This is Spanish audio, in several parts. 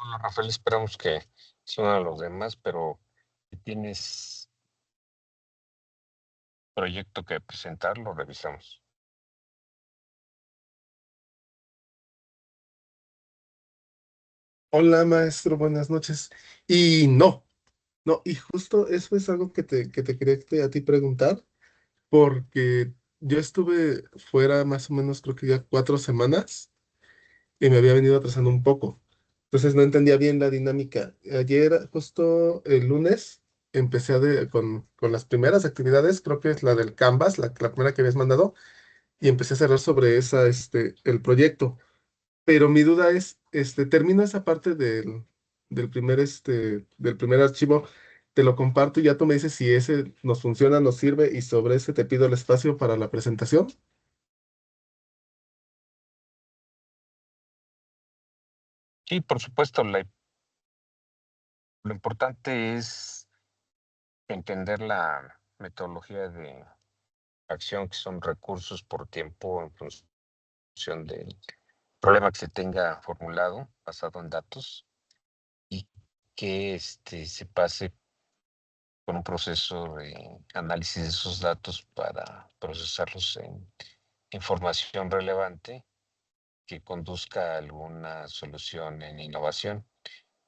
Hola, Rafael, esperamos que suenen a los demás, pero si tienes proyecto que presentar, lo revisamos. Hola maestro, buenas noches. Y y justo eso es algo que te quería a ti preguntar, porque yo estuve fuera más o menos creo que ya 4 semanas y me había venido atrasando un poco. Entonces no entendía bien la dinámica. Ayer, justo el lunes, empecé con las primeras actividades, creo que es la del Canvas, la primera que habías mandado, y empecé a cerrar sobre esa, el proyecto. Pero mi duda es, termino esa parte del primer archivo, te lo comparto y ya tú me dices si ese nos funciona, nos sirve y sobre ese te pido el espacio para la presentación. Sí, por supuesto, lo importante es entender la metodología de acción, que son recursos por tiempo en función del problema que se tenga formulado, basado en datos, y que se pase por un proceso de análisis de esos datos para procesarlos en información relevante que conduzca a alguna solución en innovación.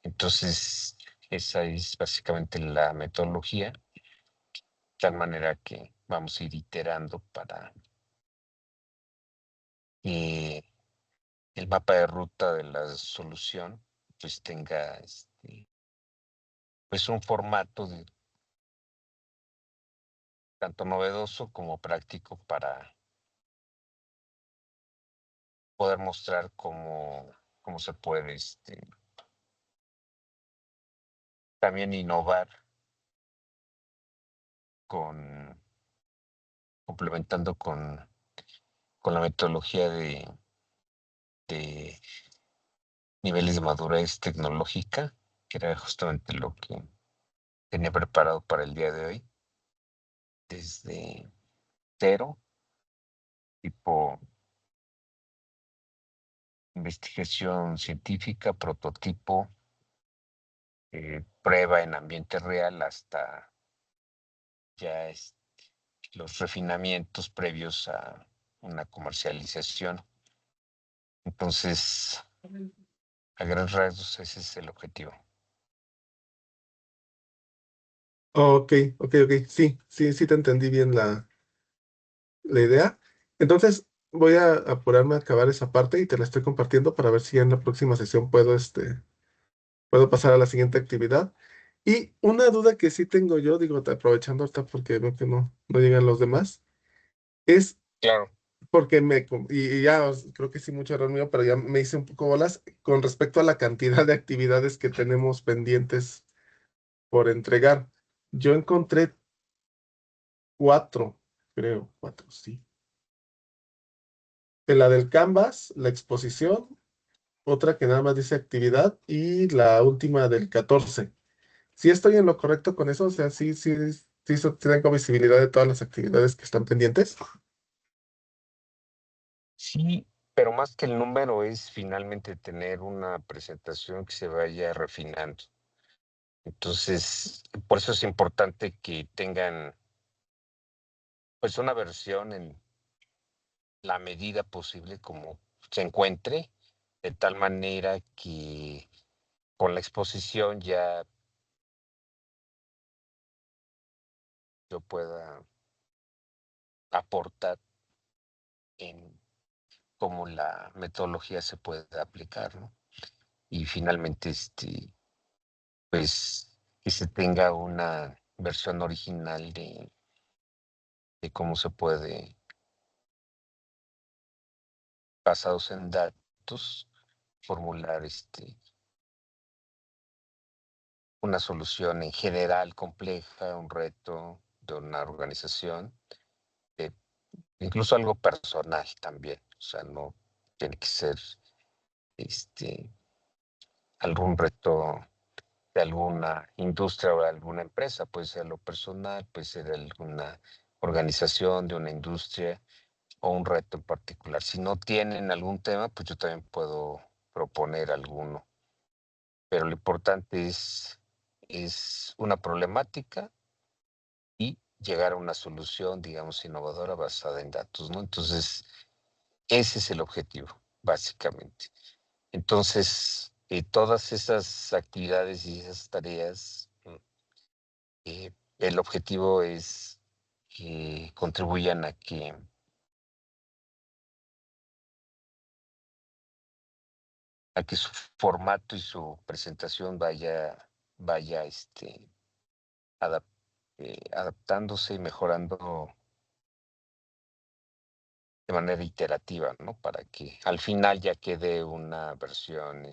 Entonces, esa es básicamente la metodología, de tal manera que vamos a ir iterando para que el mapa de ruta de la solución pues tenga pues un formato tanto novedoso como práctico para poder mostrar cómo se puede también innovar con complementando con la metodología de niveles de madurez tecnológica, que era justamente lo que tenía preparado para el día de hoy, desde cero, tipo investigación científica, prototipo, prueba en ambiente real, hasta ya los refinamientos previos a una comercialización. Entonces, a grandes rasgos, ese es el objetivo. Ok, ok, sí, sí, sí te entendí bien la idea. Entonces voy a apurarme a acabar esa parte y te la estoy compartiendo para ver si ya en la próxima sesión puedo pasar a la siguiente actividad. Y una duda que sí tengo yo, digo, aprovechando ahorita porque veo que no llegan los demás, es Claro. porque y ya creo que sí, mucho error mío, pero ya me hice un poco bolas con respecto a la cantidad de actividades que tenemos pendientes por entregar. Yo encontré cuatro, creo, cuatro, sí. En la del Canvas, la exposición, otra que nada más dice actividad y la última del 14. ¿Sí estoy en lo correcto con eso? O sea, sí tengo visibilidad de todas las actividades que están pendientes. Sí, pero más que el número es finalmente tener una presentación que se vaya refinando. Entonces, por eso es importante que tengan pues una versión en la medida posible como se encuentre, de tal manera que con la exposición ya yo pueda aportar en cómo la metodología se puede aplicar, ¿no? Y finalmente, pues, que se tenga una versión original de cómo se puede, basados en datos, formular una solución en general compleja, un reto de una organización, eh, incluso algo personal también. O sea, no tiene que ser este, algún reto de alguna industria o de alguna empresa, puede ser lo personal, puede ser de alguna organización, de una industria o un reto en particular. Si no tienen algún tema, pues yo también puedo proponer alguno, pero lo importante es una problemática y llegar a una solución, digamos, innovadora basada en datos, ¿no? Entonces, ese es el objetivo, básicamente. Entonces, todas esas actividades y esas tareas, el objetivo es que contribuyan a que su formato y su presentación vaya adap- adaptándose y mejorando de manera iterativa, ¿no? Para que al final ya quede una versión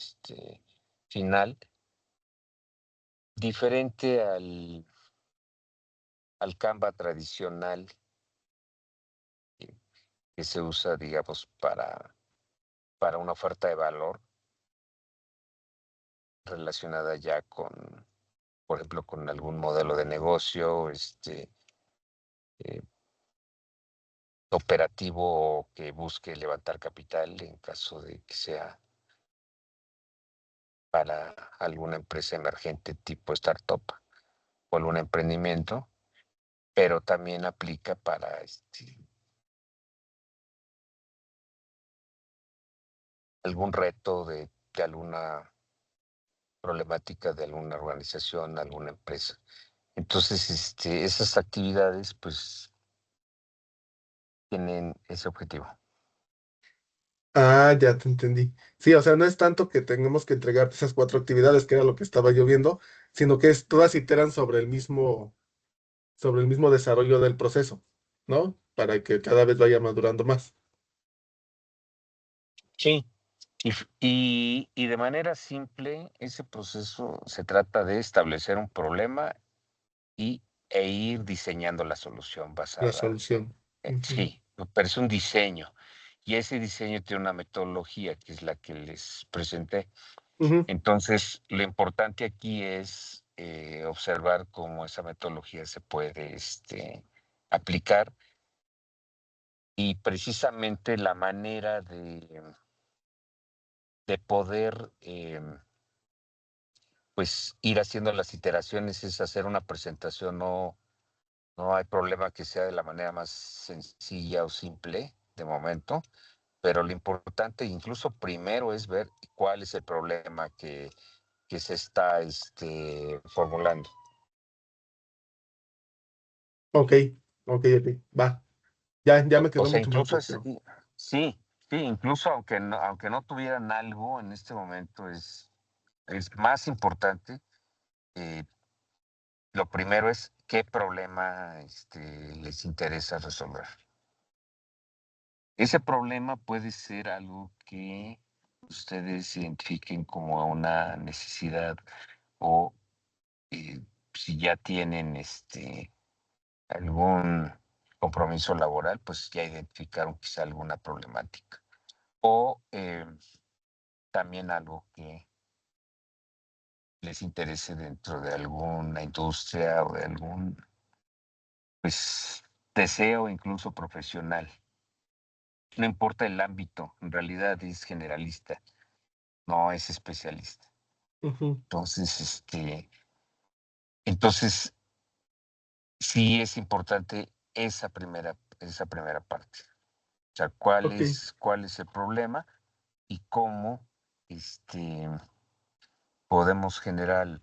final diferente al Canva tradicional que, que se usa, digamos, para una oferta de valor relacionada ya con, por ejemplo, con algún modelo de negocio, eh, operativo que busque levantar capital en caso de que sea para alguna empresa emergente tipo startup o algún emprendimiento, pero también aplica para algún reto de alguna problemática de alguna organización, alguna empresa. Entonces, esas actividades pues tienen ese objetivo. Ah, ya te entendí. Sí, o sea, no es tanto que tengamos que entregar esas cuatro actividades, que era lo que estaba yo viendo, sino que todas iteran sobre el mismo desarrollo del proceso, ¿no? Para que cada vez vaya madurando más. Sí. Y de manera simple, ese proceso se trata de establecer un problema e ir diseñando la solución La basada. solución. Ujú, Sí, pero es un diseño. Y ese diseño tiene una metodología que es la que les presenté. ujú. Entonces, lo importante aquí es observar cómo esa metodología se puede aplicar y precisamente la manera de poder pues ir haciendo las iteraciones es hacer una presentación. No hay problema que sea de la manera más sencilla o simple de momento, pero lo importante incluso primero es ver cuál es el problema que se está formulando. Ok, ok, va. Ya me O quedó sea, mucho más incluso claro. sí, sí, incluso aunque no tuvieran algo en este momento, es más importante. eh, lo primero es qué problema les interesa resolver. Ese problema puede ser algo que ustedes identifiquen como una necesidad o si ya tienen algún compromiso laboral, pues ya identificaron quizá alguna problemática. O también algo que les interese dentro de alguna industria o de algún pues, deseo incluso profesional. No importa el ámbito, en realidad es generalista, no es especialista. Ujú, Entonces, entonces sí es importante esa primera parte. O sea, ok, cuál es el problema y cómo este, podemos generar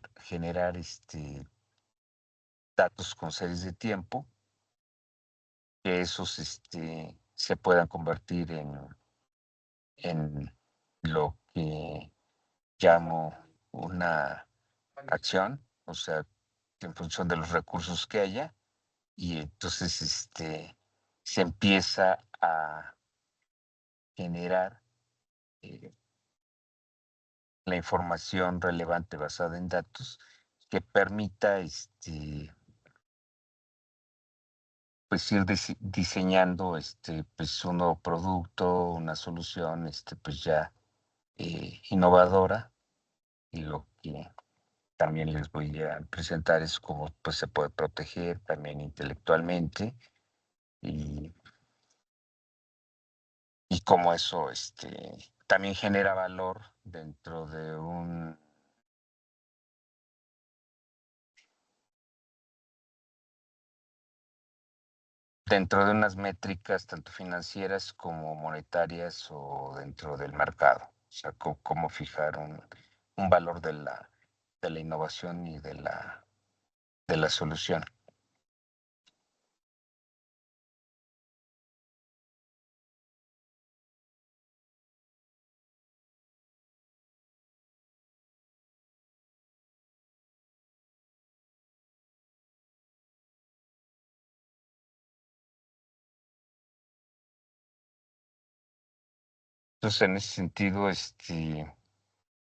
datos con series de tiempo, que esos se puedan convertir en lo que llamo una acción, o sea, en función de los recursos que haya, y entonces se empieza a generar eh, la información relevante basada en datos que permita pues ir diseñando pues un nuevo producto, una solución pues ya innovadora, y lo que también les voy a presentar es cómo pues se puede proteger también intelectualmente y, y cómo eso también genera valor dentro de un dentro de unas métricas tanto financieras como monetarias o dentro del mercado. O sea, cómo fijar un valor de la innovación y de la solución. Entonces, en ese sentido,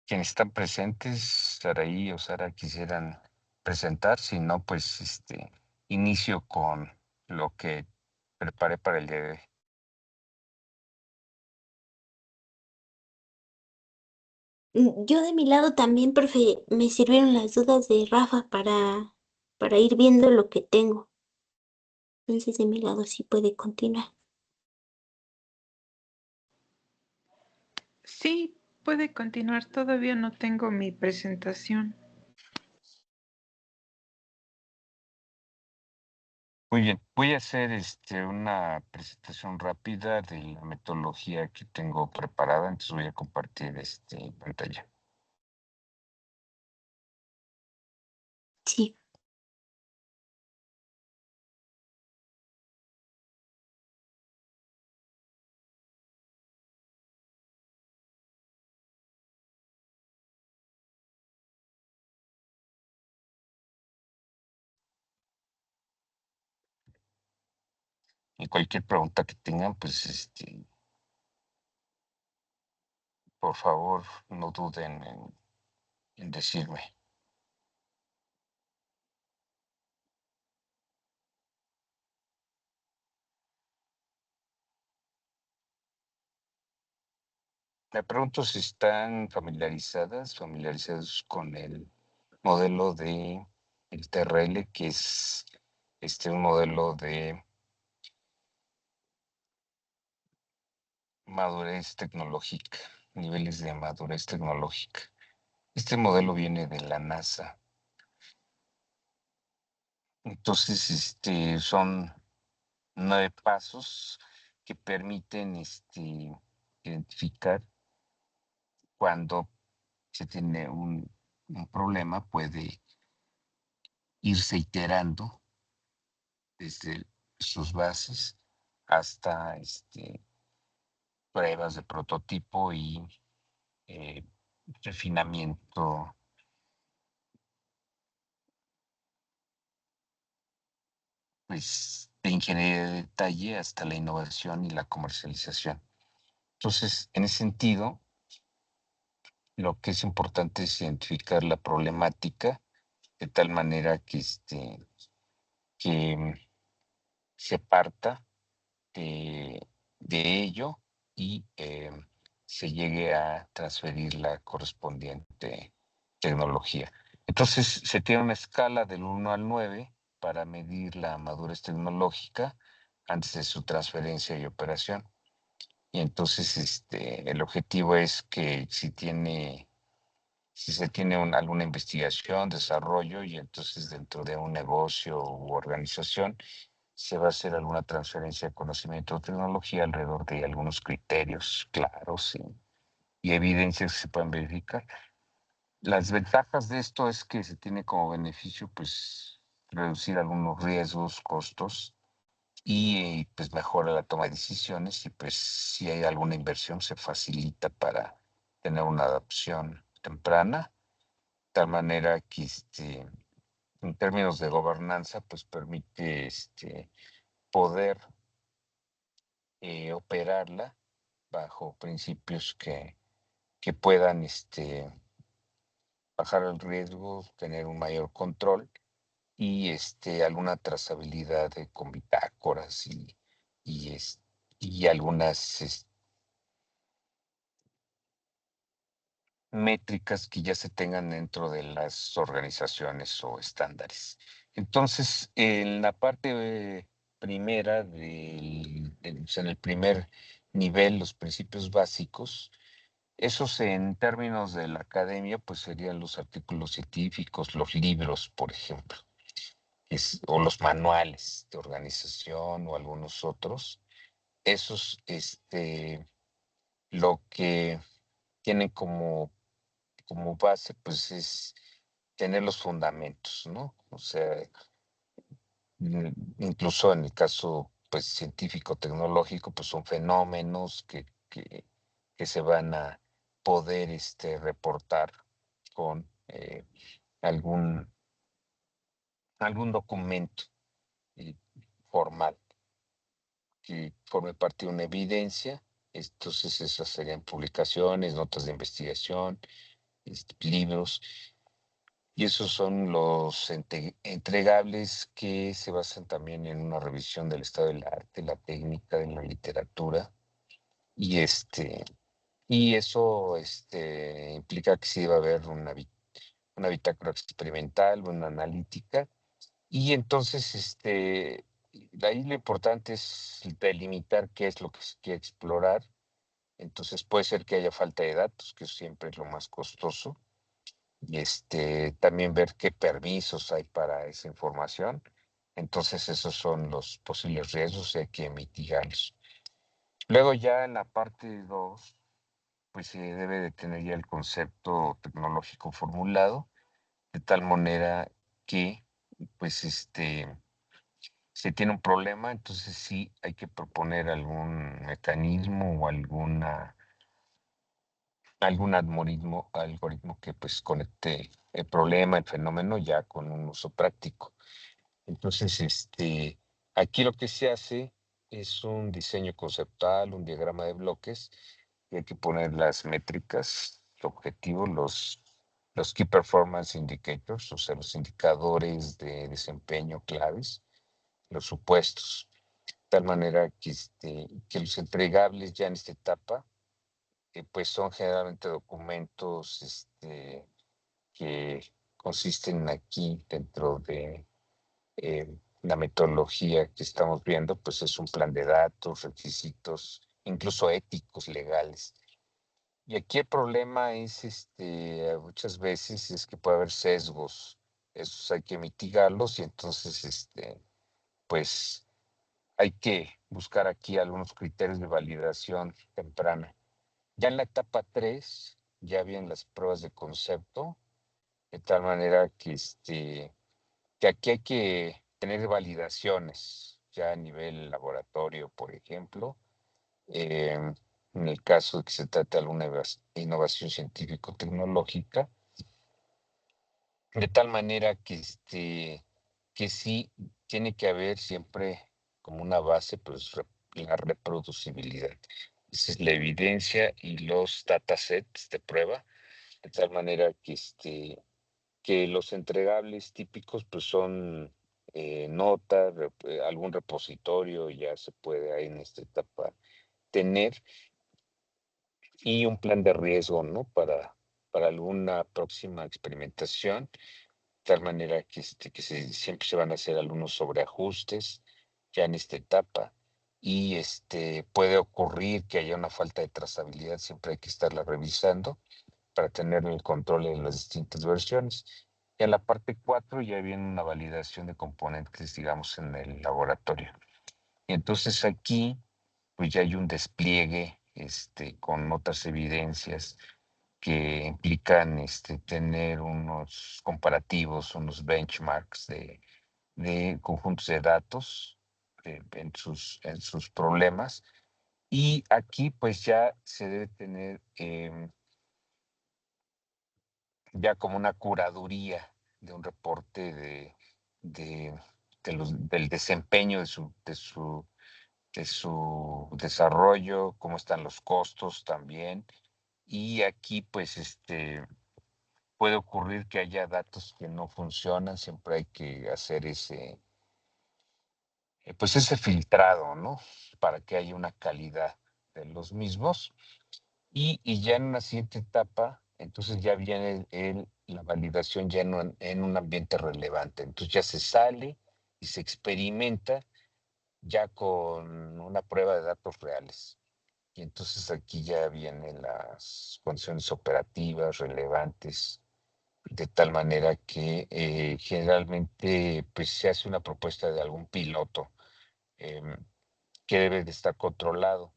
quienes están presentes, Saraí o Sara, quisieran presentar, si no, pues inicio con lo que preparé para el día de hoy. Yo de mi lado también, me sirvieron las dudas de Rafa para ir viendo lo que tengo. Entonces de mi lado sí puede continuar. Sí, puede continuar. Todavía no tengo mi presentación. Muy bien, voy a hacer una presentación rápida de la metodología que tengo preparada, entonces voy a compartir pantalla. Sí. Y cualquier pregunta que tengan, pues por favor, no duden en decirme. Me pregunto si están familiarizados con el modelo de el TRL, que es un modelo de madurez tecnológica, niveles de madurez tecnológica. Este modelo viene de la NASA. Entonces, son 9 pasos que permiten identificar cuando se tiene un problema, puede irse iterando desde sus bases hasta pruebas de prototipo y eh, refinamiento pues, de ingeniería de detalle hasta la innovación y la comercialización. Entonces, en ese sentido, lo que es importante es identificar la problemática de tal manera que se parta de ello y se llegue a transferir la correspondiente tecnología. Entonces, se tiene una escala del 1 al 9 para medir la madurez tecnológica antes de su transferencia y operación. Y entonces, el objetivo es que si se tiene alguna investigación, desarrollo, y entonces dentro de un negocio u organización, se va a hacer alguna transferencia de conocimiento o tecnología alrededor de algunos criterios claros y evidencias que se pueden verificar. Las ventajas de esto es que se tiene como beneficio, pues, reducir algunos riesgos, costos y pues mejora la toma de decisiones y pues si hay alguna inversión se facilita para tener una adopción temprana, de tal manera que en términos de gobernanza, pues permite poder operarla bajo principios que puedan bajar el riesgo, tener un mayor control y alguna trazabilidad con bitácoras y, y algunas métricas que ya se tengan dentro de las organizaciones o estándares. Entonces, en la parte primera, o sea, en el primer nivel, los principios básicos, esos en términos de la academia, pues serían los artículos científicos, los libros, por ejemplo. o los manuales de organización o algunos otros, esos lo que tienen como base, pues es tener los fundamentos, ¿no? O sea, incluso en el caso pues científico tecnológico, pues son fenómenos que se van a poder reportar con algún, algún documento eh, formal que forme parte de una evidencia. Entonces esas serían publicaciones, notas de investigación, libros. Y esos son los entregables que se basan también en una revisión del estado del arte, la técnica, de la literatura. Y y eso implica que sí va a haber una bitácora experimental, una analítica. Y entonces, de ahí lo importante es delimitar qué es lo que se quiere explorar. Entonces puede ser que haya falta de datos, que siempre es lo más costoso, y también ver qué permisos hay para esa información. Entonces esos son los posibles riesgos y hay que mitigarlos. Luego ya en la parte 2, pues se debe de tener ya el concepto tecnológico formulado, de tal manera que, pues, si tiene un problema, entonces sí hay que proponer algún mecanismo o algún algoritmo que pues conecte el problema, el fenómeno ya con un uso práctico. Entonces, aquí lo que se hace es un diseño conceptual, un diagrama de bloques, y hay que poner las métricas, objetivos, los Key Performance Indicators, o sea, los indicadores de desempeño claves, los supuestos, de tal manera que los entregables ya en esta etapa, pues son generalmente documentos que consisten aquí dentro de la metodología que estamos viendo, pues es un plan de datos, requisitos, incluso éticos, legales. Y aquí el problema es, muchas veces es que puede haber sesgos. Esos hay que mitigarlos y entonces, pues hay que buscar aquí algunos criterios de validación temprana. Ya en la etapa 3, ya vienen las pruebas de concepto, de tal manera que aquí hay que tener validaciones ya a nivel laboratorio, por ejemplo, en el caso de que se trate de alguna innovación científico-tecnológica, de tal manera que sí tiene que haber siempre como una base, pues la reproducibilidad. Esa es la evidencia y los datasets de prueba, de tal manera que los entregables típicos pues son notas, algún repositorio ya se puede ahí en esta etapa tener, y un plan de riesgo, ¿no? Para alguna próxima experimentación, de tal manera que siempre se van a hacer algunos sobreajustes ya en esta etapa. Y puede ocurrir que haya una falta de trazabilidad, siempre hay que estarla revisando para tener el control de las distintas versiones. Y en la parte 4 ya viene una validación de componentes, digamos, en el laboratorio. Y entonces aquí, pues ya hay un despliegue con otras evidencias que implican tener unos comparativos, unos benchmarks de conjuntos de datos en sus problemas. Y aquí, pues ya se debe tener ya como una curaduría de un reporte de, del desempeño de su desarrollo, cómo están los costos también. Y aquí, pues, puede ocurrir que haya datos que no funcionan, siempre hay que hacer pues ese filtrado, ¿no? Para que haya una calidad de los mismos. Y ya en una siguiente etapa, entonces ya viene la validación ya en un ambiente relevante. Entonces ya se sale y se experimenta ya con una prueba de datos reales. Y entonces aquí ya vienen las condiciones operativas relevantes de tal manera que generalmente pues, se hace una propuesta de algún piloto que debe de estar controlado,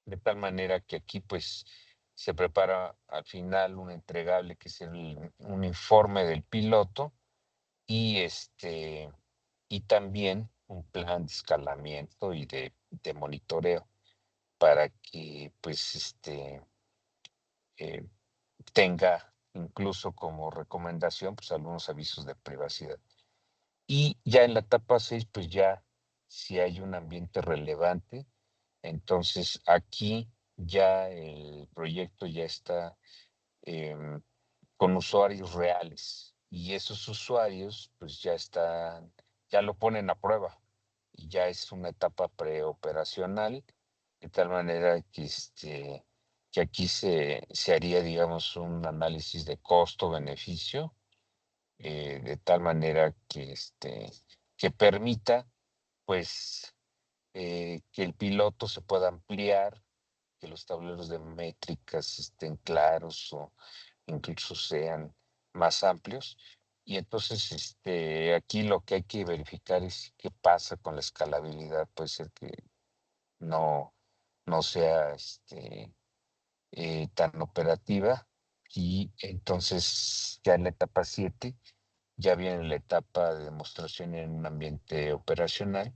de tal manera que aquí pues se prepara al final un entregable que es un informe del piloto y y también un plan de escalamiento y de monitoreo para que pues eh, tenga incluso como recomendación pues algunos avisos de privacidad. Y ya en la etapa 6 pues ya si hay un ambiente relevante, entonces aquí ya el proyecto ya está em, con usuarios reales y esos usuarios pues ya lo ponen a prueba y ya es una etapa preoperacional, de tal manera que aquí se haría, digamos, un análisis de costo-beneficio, de tal manera que permita, pues, que el piloto se pueda ampliar, que los tableros de métricas estén claros o incluso sean más amplios. Y entonces, aquí lo que hay que verificar es qué pasa con la escalabilidad. Puede ser que no, no sea tan operativa. Y entonces, ya en la etapa 7 ya viene la etapa de demostración en un ambiente operacional,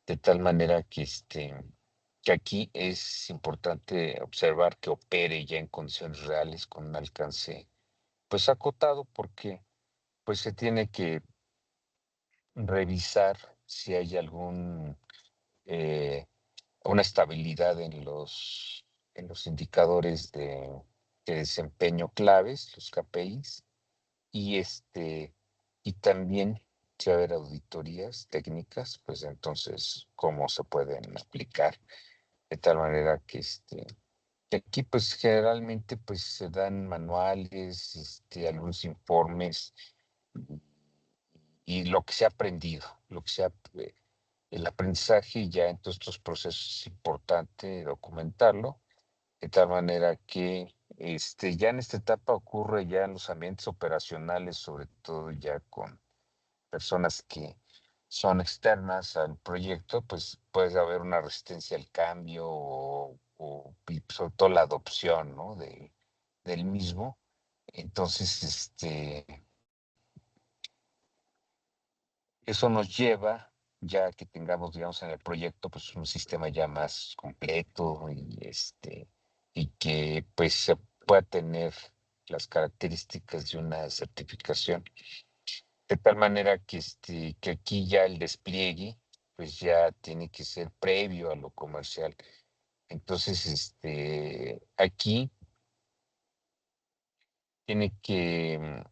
de tal manera que aquí es importante observar que opere ya en condiciones reales con un alcance pues acotado, porque pues se tiene que revisar si hay eh, una estabilidad en los indicadores de desempeño claves, los KPIs, y y también si va a haber auditorías técnicas, pues entonces cómo se pueden aplicar de tal manera que aquí pues generalmente pues se dan manuales, algunos informes y lo que se ha aprendido, el aprendizaje ya en todos estos procesos es importante documentarlo, de tal manera que ya en esta etapa ocurre ya en los ambientes operacionales, sobre todo ya con personas que son externas al proyecto, pues puede haber una resistencia al cambio y sobre todo la adopción, ¿no? Del mismo. Entonces, eso nos lleva ya que tengamos, digamos, en el proyecto, pues un sistema ya más completo y que pues se pueda tener las características de una certificación. De tal manera que aquí ya el despliegue, pues ya tiene que ser previo a lo comercial. Entonces, aquí tiene que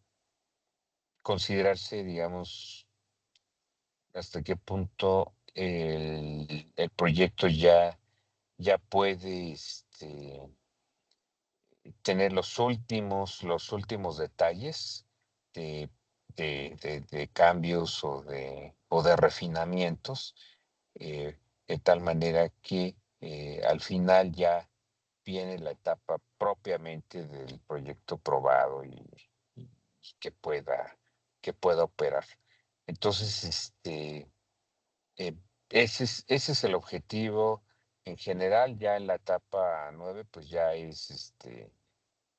considerarse, digamos, hasta qué punto el proyecto ya puede tener los últimos detalles de, de cambios o de refinamientos, de tal manera que al final ya viene la etapa propiamente del proyecto probado y que pueda operar. Entonces, eh, ese es el objetivo en general. Ya en la etapa 9 pues ya es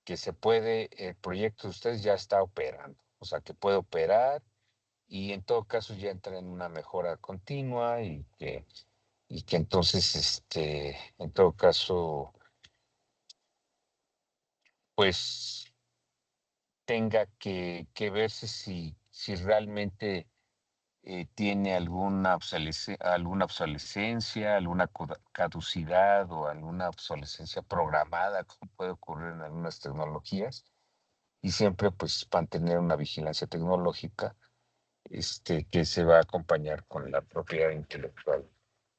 que se puede, el proyecto de ustedes ya está operando, o sea, que puede operar y en todo caso ya entra en una mejora continua y que entonces, en todo caso, pues tenga que verse si realmente tiene alguna obsolescencia, alguna caducidad o alguna obsolescencia programada, como puede ocurrir en algunas tecnologías, y siempre pues mantener una vigilancia tecnológica que se va a acompañar con la propiedad intelectual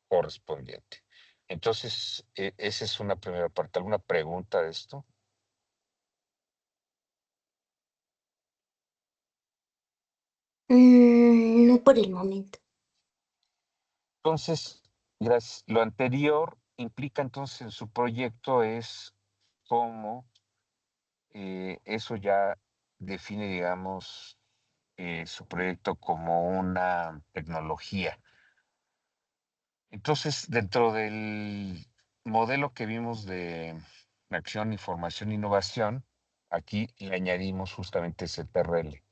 correspondiente. Entonces, esa es una primera parte. ¿Alguna pregunta de esto? No por el momento. Entonces, gracias. Lo anterior implica entonces en su proyecto es cómo eso ya define, digamos, su proyecto como una tecnología. Entonces, dentro del modelo que vimos de acción, información, innovación, aquí le añadimos justamente ese TRL.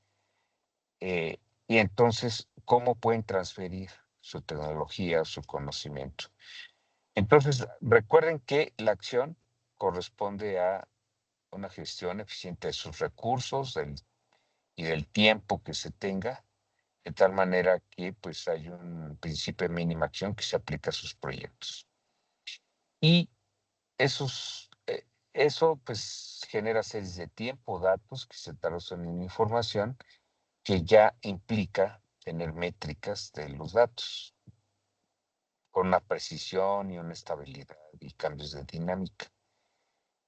Y entonces, ¿cómo pueden transferir su tecnología o su conocimiento? Entonces, recuerden que la acción corresponde a una gestión eficiente de sus recursos y del tiempo que se tenga, de tal manera que pues hay un principio de mínima acción que se aplica a sus proyectos. Y eso pues genera series de tiempo, datos que se traducen en información que ya implica tener métricas de los datos con una precisión y una estabilidad y cambios de dinámica.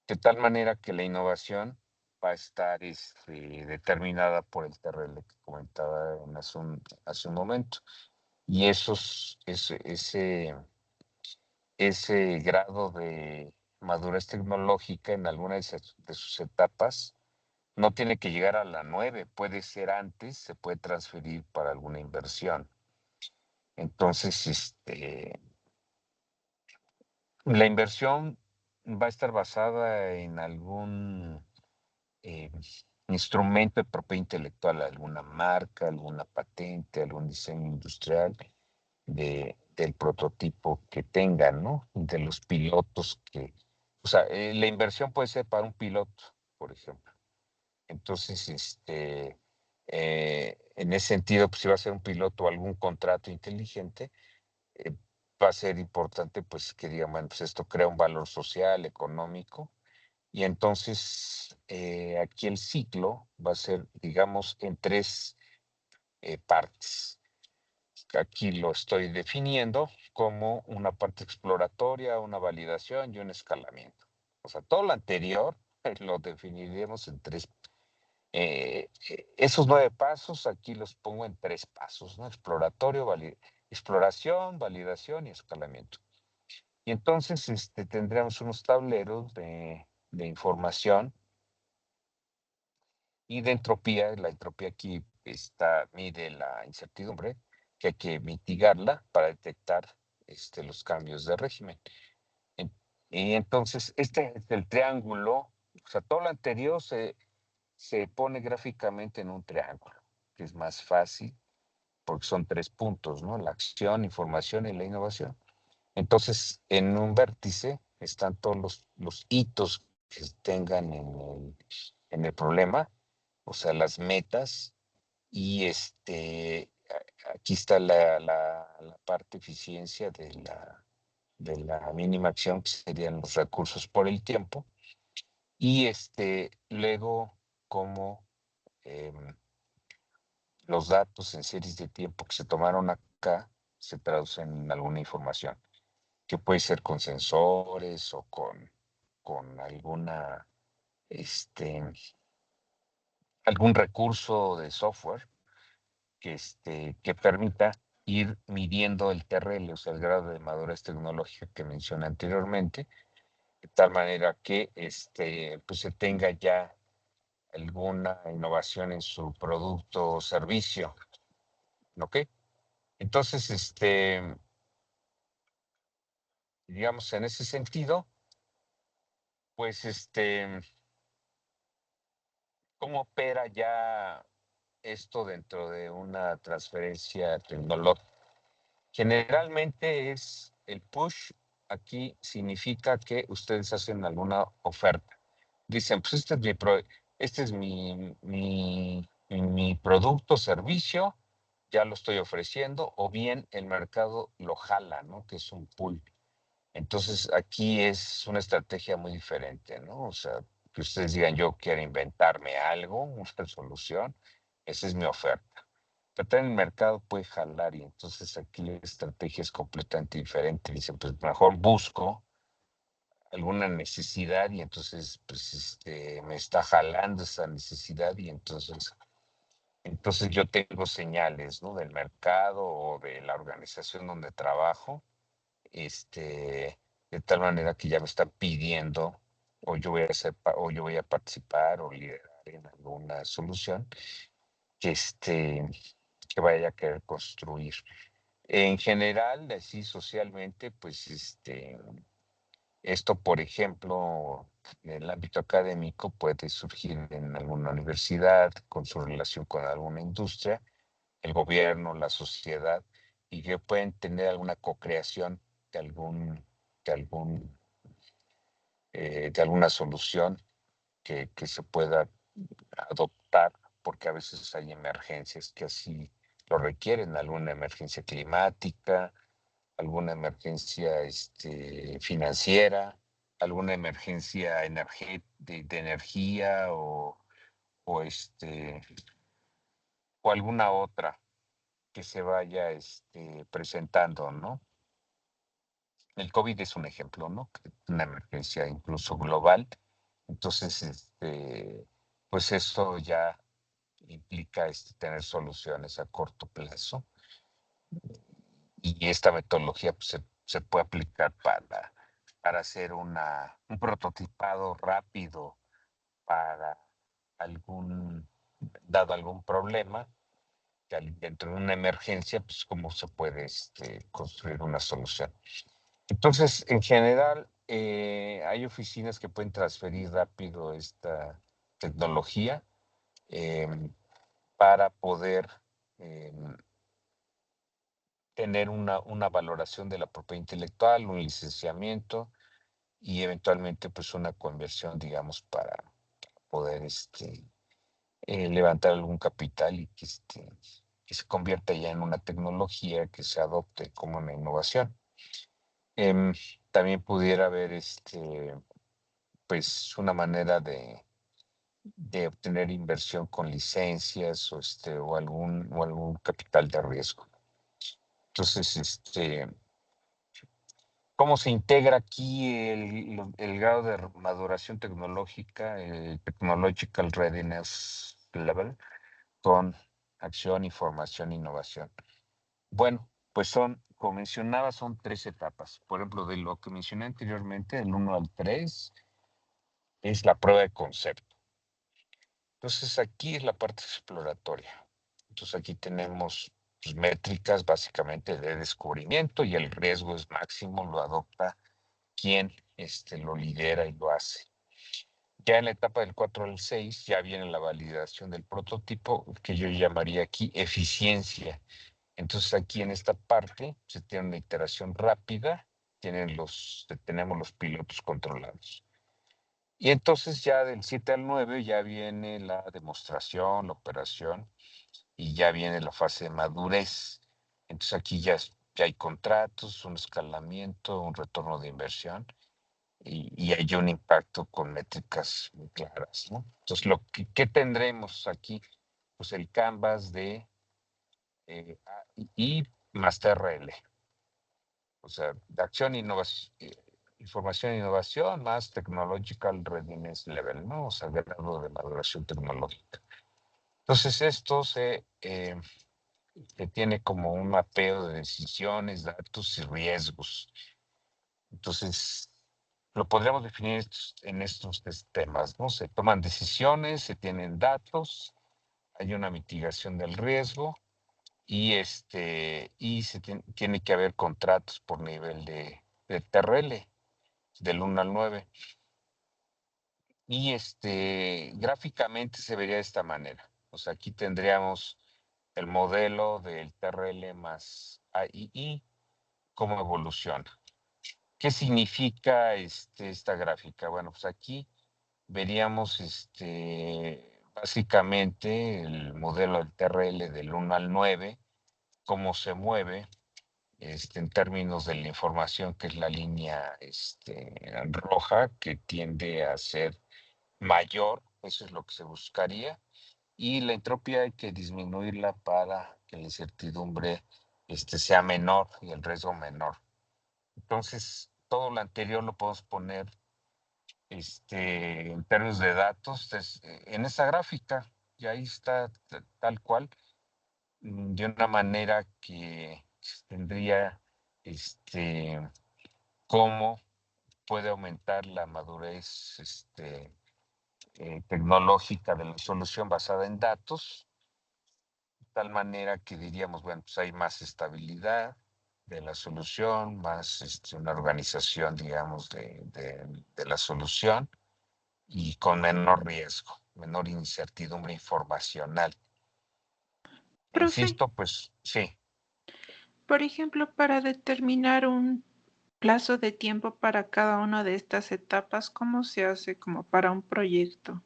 De tal manera que la innovación va a estar determinada por el TRL que comentaba hace un momento. Y ese grado de madurez tecnológica en alguna de sus etapas no tiene que llegar a la 9, puede ser antes, se puede transferir para alguna inversión. Entonces, la inversión va a estar basada en algún eh, instrumento de propiedad intelectual, alguna marca, alguna patente, algún diseño industrial del prototipo que tengan, ¿no? De los pilotos o sea, la inversión puede ser para un piloto, por ejemplo. Entonces, en ese sentido, pues si va a ser un piloto o algún contrato inteligente, eh, va a ser importante, pues que digan, bueno, pues esto crea un valor social, económico, y entonces aquí el ciclo va a ser, digamos, en tres partes. Aquí lo estoy definiendo como una parte exploratoria, una validación y un escalamiento. O sea, todo lo anterior lo definiremos en tres. Esos 9 pasos aquí los pongo en 3 pasos, ¿no? Exploración, validación y escalamiento. Y entonces tendríamos unos tableros de información y de entropía. La entropía aquí mide la incertidumbre, que hay que mitigarla para detectar los cambios de régimen. Y entonces este es el triángulo, o sea, todo lo anterior se pone gráficamente en un triángulo, que es más fácil porque son 3 puntos, ¿no? La acción, información y la innovación. Entonces, en un vértice están todos los hitos que tengan en el problema, o sea, las metas, y aquí está la parte eficiencia de la mínima acción, que serían los recursos por el tiempo, y luego cómo los datos en series de tiempo que se tomaron acá se traducen en alguna información, que puede ser con sensores o con algún recurso de software que permita ir midiendo el TRL, o sea, el grado de madurez tecnológica que mencioné anteriormente, de tal manera que pues se tenga ya alguna innovación en su producto o servicio. ¿Ok? Entonces, digamos, en ese sentido, pues, ¿cómo opera ya esto dentro de una transferencia tecnológica? Generalmente es el push, aquí significa que ustedes hacen alguna oferta. Dicen, pues este es mi producto, servicio, ya lo estoy ofreciendo, o bien el mercado lo jala, ¿no? Que es un pull. Entonces, aquí es una estrategia muy diferente, ¿no? O sea, que ustedes digan, yo quiero inventarme algo, una solución, esa es mi oferta. Pero también el mercado puede jalar y entonces aquí la estrategia es completamente diferente. Dicen, pues mejor busco alguna necesidad y entonces, pues, me está jalando esa necesidad y entonces yo tengo señales, ¿no? Del mercado o de la organización donde trabajo, de tal manera que ya me están pidiendo o yo voy a participar o liderar en alguna solución que, que vaya a querer construir. En general, así socialmente, pues esto, por ejemplo, en el ámbito académico puede surgir en alguna universidad con su relación con alguna industria, el gobierno, la sociedad, y que pueden tener alguna co-creación de de algún, de alguna solución que se pueda adoptar, porque a veces hay emergencias que así lo requieren, alguna emergencia climática, alguna emergencia financiera, alguna emergencia de energía o, o alguna otra que se vaya presentando, ¿no? El COVID es un ejemplo, ¿no? Una emergencia incluso global. Entonces, pues eso ya implica tener soluciones a corto plazo y esta metodología pues, se puede aplicar para hacer un prototipado rápido para dado algún problema, que dentro de una emergencia, pues cómo se puede construir una solución. Entonces, en general, hay oficinas que pueden transferir rápido esta tecnología para poder tener una valoración de la propiedad intelectual, un licenciamiento y eventualmente pues una conversión, digamos, para poder levantar algún capital y que se convierta ya en una tecnología que se adopte como una innovación. También pudiera haber pues una manera de obtener inversión con licencias o algún capital de riesgo. Entonces, ¿cómo se integra aquí el grado de maduración tecnológica, el Technological Readiness Level, con acción, información, innovación? Bueno, pues como mencionaba, son 3 etapas. Por ejemplo, de lo que mencioné anteriormente, del 1 al 3, es la prueba de concepto. Entonces, aquí es la parte exploratoria. Entonces, aquí tenemos pues, métricas básicamente de descubrimiento y el riesgo es máximo, lo adopta quien lo lidera y lo hace. Ya en la etapa del 4 al 6 ya viene la validación del prototipo, que yo llamaría aquí eficiencia. Entonces aquí en esta parte se tiene una iteración rápida, tenemos los pilotos controlados. Y entonces ya del 7 al 9 ya viene la demostración, la operación y ya viene la fase de madurez. Entonces aquí ya hay contratos, un escalamiento, un retorno de inversión y hay un impacto con métricas muy claras, ¿no? Entonces, ¿qué tendremos aquí? Pues el canvas de AI más TRL. O sea, de acción, innovación, información e innovación más Technological Readiness Level, ¿no? O sea, grado de maduración tecnológica. Entonces, esto se tiene como un mapeo de decisiones, datos y riesgos. Entonces, lo podríamos definir en estos 3 temas, ¿no? Se toman decisiones, se tienen datos, hay una mitigación del riesgo y, tiene que haber contratos por nivel de TRL, del 1 al 9. Y gráficamente se vería de esta manera. O sea, aquí tendríamos el modelo del TRL más AII, cómo evoluciona. ¿Qué significa esta gráfica? Bueno, pues aquí veríamos básicamente el modelo del TRL del 1 al 9, cómo se mueve en términos de la información, que es la línea roja, que tiende a ser mayor, eso es lo que se buscaría, y la entropía hay que disminuirla para que la incertidumbre sea menor y el riesgo menor. Entonces, todo lo anterior lo podemos poner en términos de datos en esa gráfica, y ahí está tal cual, de una manera que tendría cómo puede aumentar la madurez tecnológica de la solución basada en datos, de tal manera que diríamos, bueno, pues hay más estabilidad de la solución, más una organización, digamos, de la solución y con menor riesgo, menor incertidumbre informacional. Profe, Insisto, pues sí. por ejemplo, para determinar un plazo de tiempo para cada una de estas etapas, ¿cómo se hace como para un proyecto?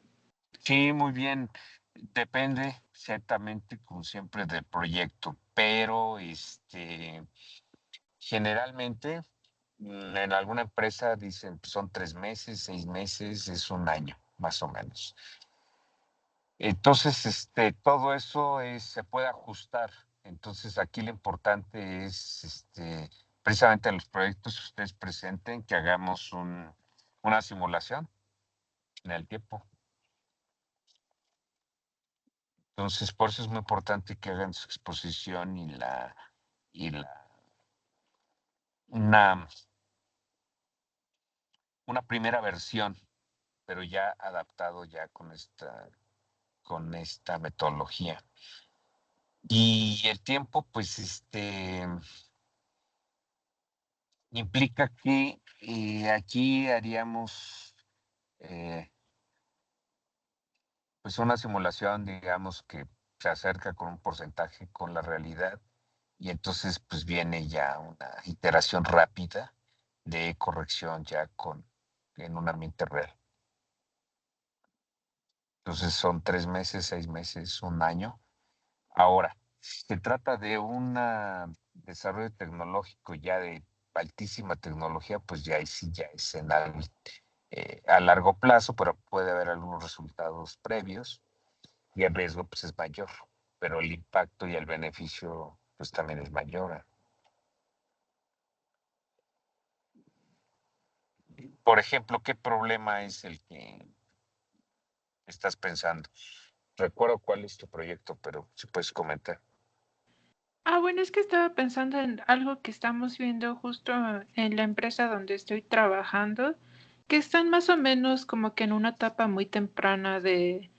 Sí, muy bien. Depende ciertamente, como siempre, del proyecto, pero generalmente en alguna empresa dicen pues, son 3 meses, 6 meses, es un año, más o menos. Entonces, todo eso se puede ajustar. Entonces, aquí lo importante es, precisamente en los proyectos que ustedes presenten, que hagamos una simulación en el tiempo. Entonces, por eso es muy importante que hagan su exposición y una, una primera versión, pero ya adaptado ya con esta metodología. Y el tiempo, pues, implica que aquí haríamos pues una simulación, digamos, que se acerca con un porcentaje con la realidad y entonces pues viene ya una iteración rápida de corrección ya en un ambiente real. Entonces son 3 meses, 6 meses, un año. Ahora, si se trata de un desarrollo tecnológico ya de altísima tecnología, pues ya ahí sí ya es a largo plazo, pero puede haber algunos resultados previos y el riesgo pues es mayor, pero el impacto y el beneficio pues también es mayor. Por ejemplo, ¿qué problema es el que estás pensando? Recuerdo cuál es tu proyecto, pero si puedes comentar. Bueno, es que estaba pensando en algo que estamos viendo justo en la empresa donde estoy trabajando, que están más o menos como que en una etapa muy temprana de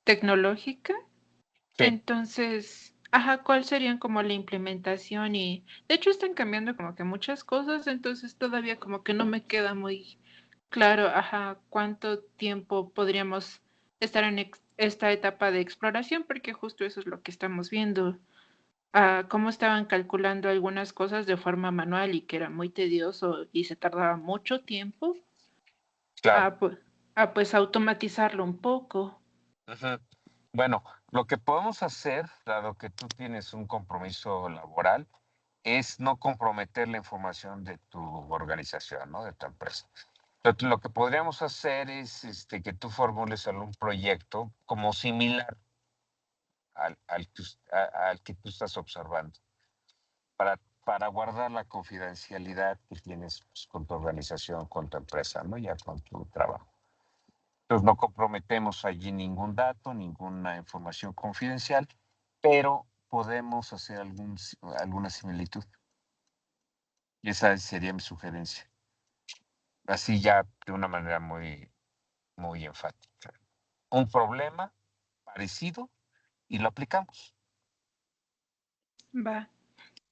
tecnológica. Sí, Entonces, ¿cuál serían como la implementación? Y de hecho están cambiando como que muchas cosas, entonces todavía como que no me queda muy claro, cuánto tiempo podríamos estar en esta etapa de exploración, porque justo eso es lo que estamos viendo. Cómo estaban calculando algunas cosas de forma manual y que era muy tedioso y se tardaba mucho tiempo, claro. pues automatizarlo un poco. Ujú. Bueno, lo que podemos hacer, dado que tú tienes un compromiso laboral, es no comprometer la información de tu organización, ¿no? De tu empresa. Entonces, lo que podríamos hacer es que tú formules algún proyecto como similar al que tú estás observando, para guardar la confidencialidad que tienes pues, con tu organización, con tu empresa, ¿no? Ya con tu trabajo. Entonces no comprometemos allí ningún dato, ninguna información confidencial, pero podemos hacer alguna similitud. Y esa sería mi sugerencia. Así ya de una manera muy, muy enfática. Un problema parecido y lo aplicamos. Va.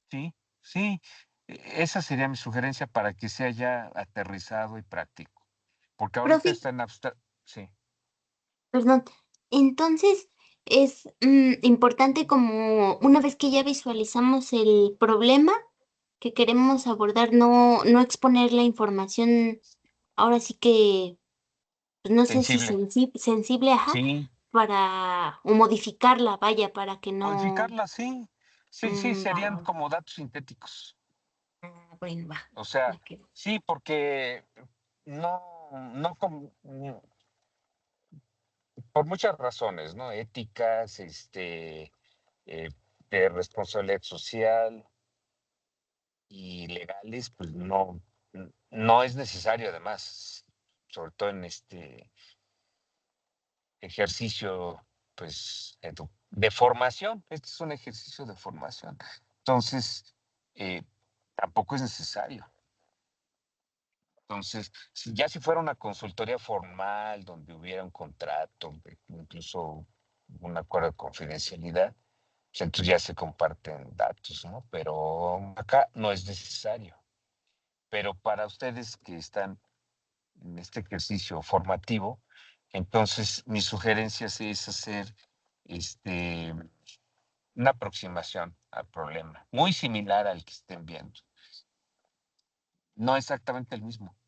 Sí, sí. Esa sería mi sugerencia para que sea ya aterrizado y práctico. Porque ahorita Profe, está en abstracto. Sí, perdón. Entonces, es importante como una vez que ya visualizamos el problema que queremos abordar, no exponer la información, ahora sí que, pues, no sé si sensible. sensible, Sí, o modificarla, vaya, para que no. modificarla, sí. Sí, sí, serían Va, como datos sintéticos. bueno, va. O sea, Me quedo. sí, porque no, no, por muchas razones, ¿no? Éticas, eh, de responsabilidad social y legales, pues no es necesario además, sobre todo en este ejercicio, pues, de formación. Este es un ejercicio de formación. Entonces, tampoco es necesario. Entonces, ya si fuera una consultoría formal, donde hubiera un contrato, incluso un acuerdo de confidencialidad, pues entonces ya se comparten datos, ¿no? Pero acá no es necesario. Pero para ustedes que están en este ejercicio formativo, entonces mi sugerencia es hacer este, una aproximación al problema, muy similar al que estén viendo. No exactamente el mismo,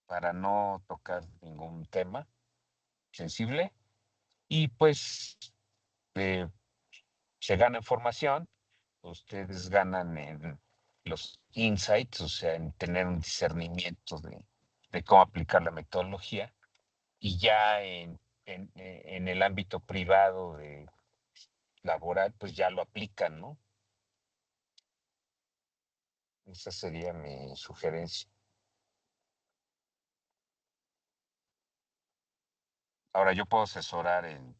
para no tocar ningún tema sensible y pues eh, se gana información, ustedes ganan en los insights, o sea, en tener un discernimiento de cómo aplicar la metodología y ya en el ámbito privado de laboral, pues ya lo aplican, ¿no? Esa sería mi sugerencia. Ahora, yo puedo asesorar en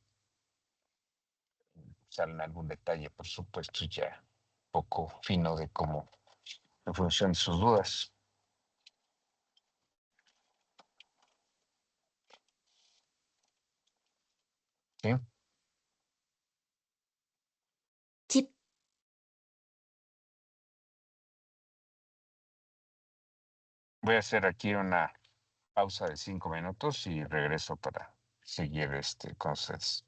algún detalle, por supuesto, ya un poco fino de cómo, en función de sus dudas. ¿Sí? Sí, Voy a hacer aquí una pausa de 5 minutos y regreso para seguir con ustedes.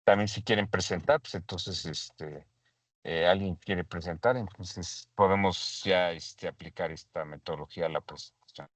También si quieren presentar, pues entonces alguien quiere presentar, entonces podemos ya aplicar esta metodología a la presentación.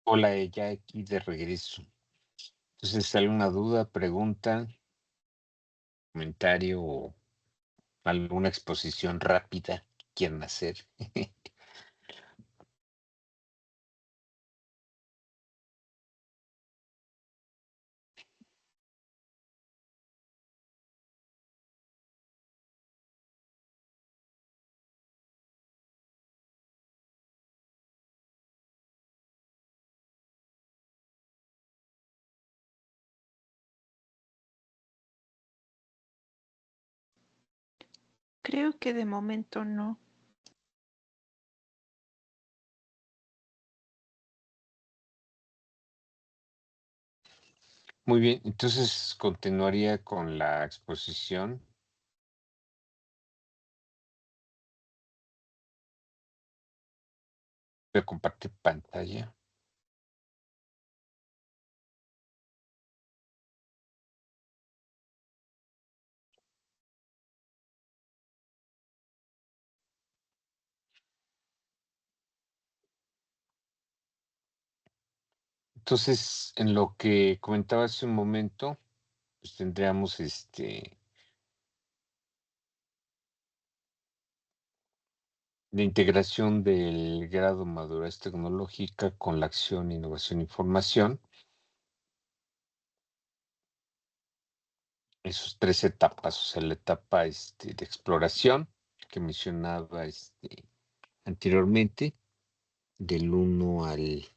Hola, ya aquí de regreso. Entonces, ¿alguna duda, pregunta, comentario o alguna exposición rápida que quieran hacer? Creo que de momento no. Muy bien, entonces continuaría con la exposición. Voy a compartir pantalla. Entonces, en lo que comentaba hace un momento, pues tendríamos la integración del grado de madurez tecnológica con la acción, innovación e información. Esas tres etapas, o sea, la etapa de exploración que mencionaba anteriormente, del 1 al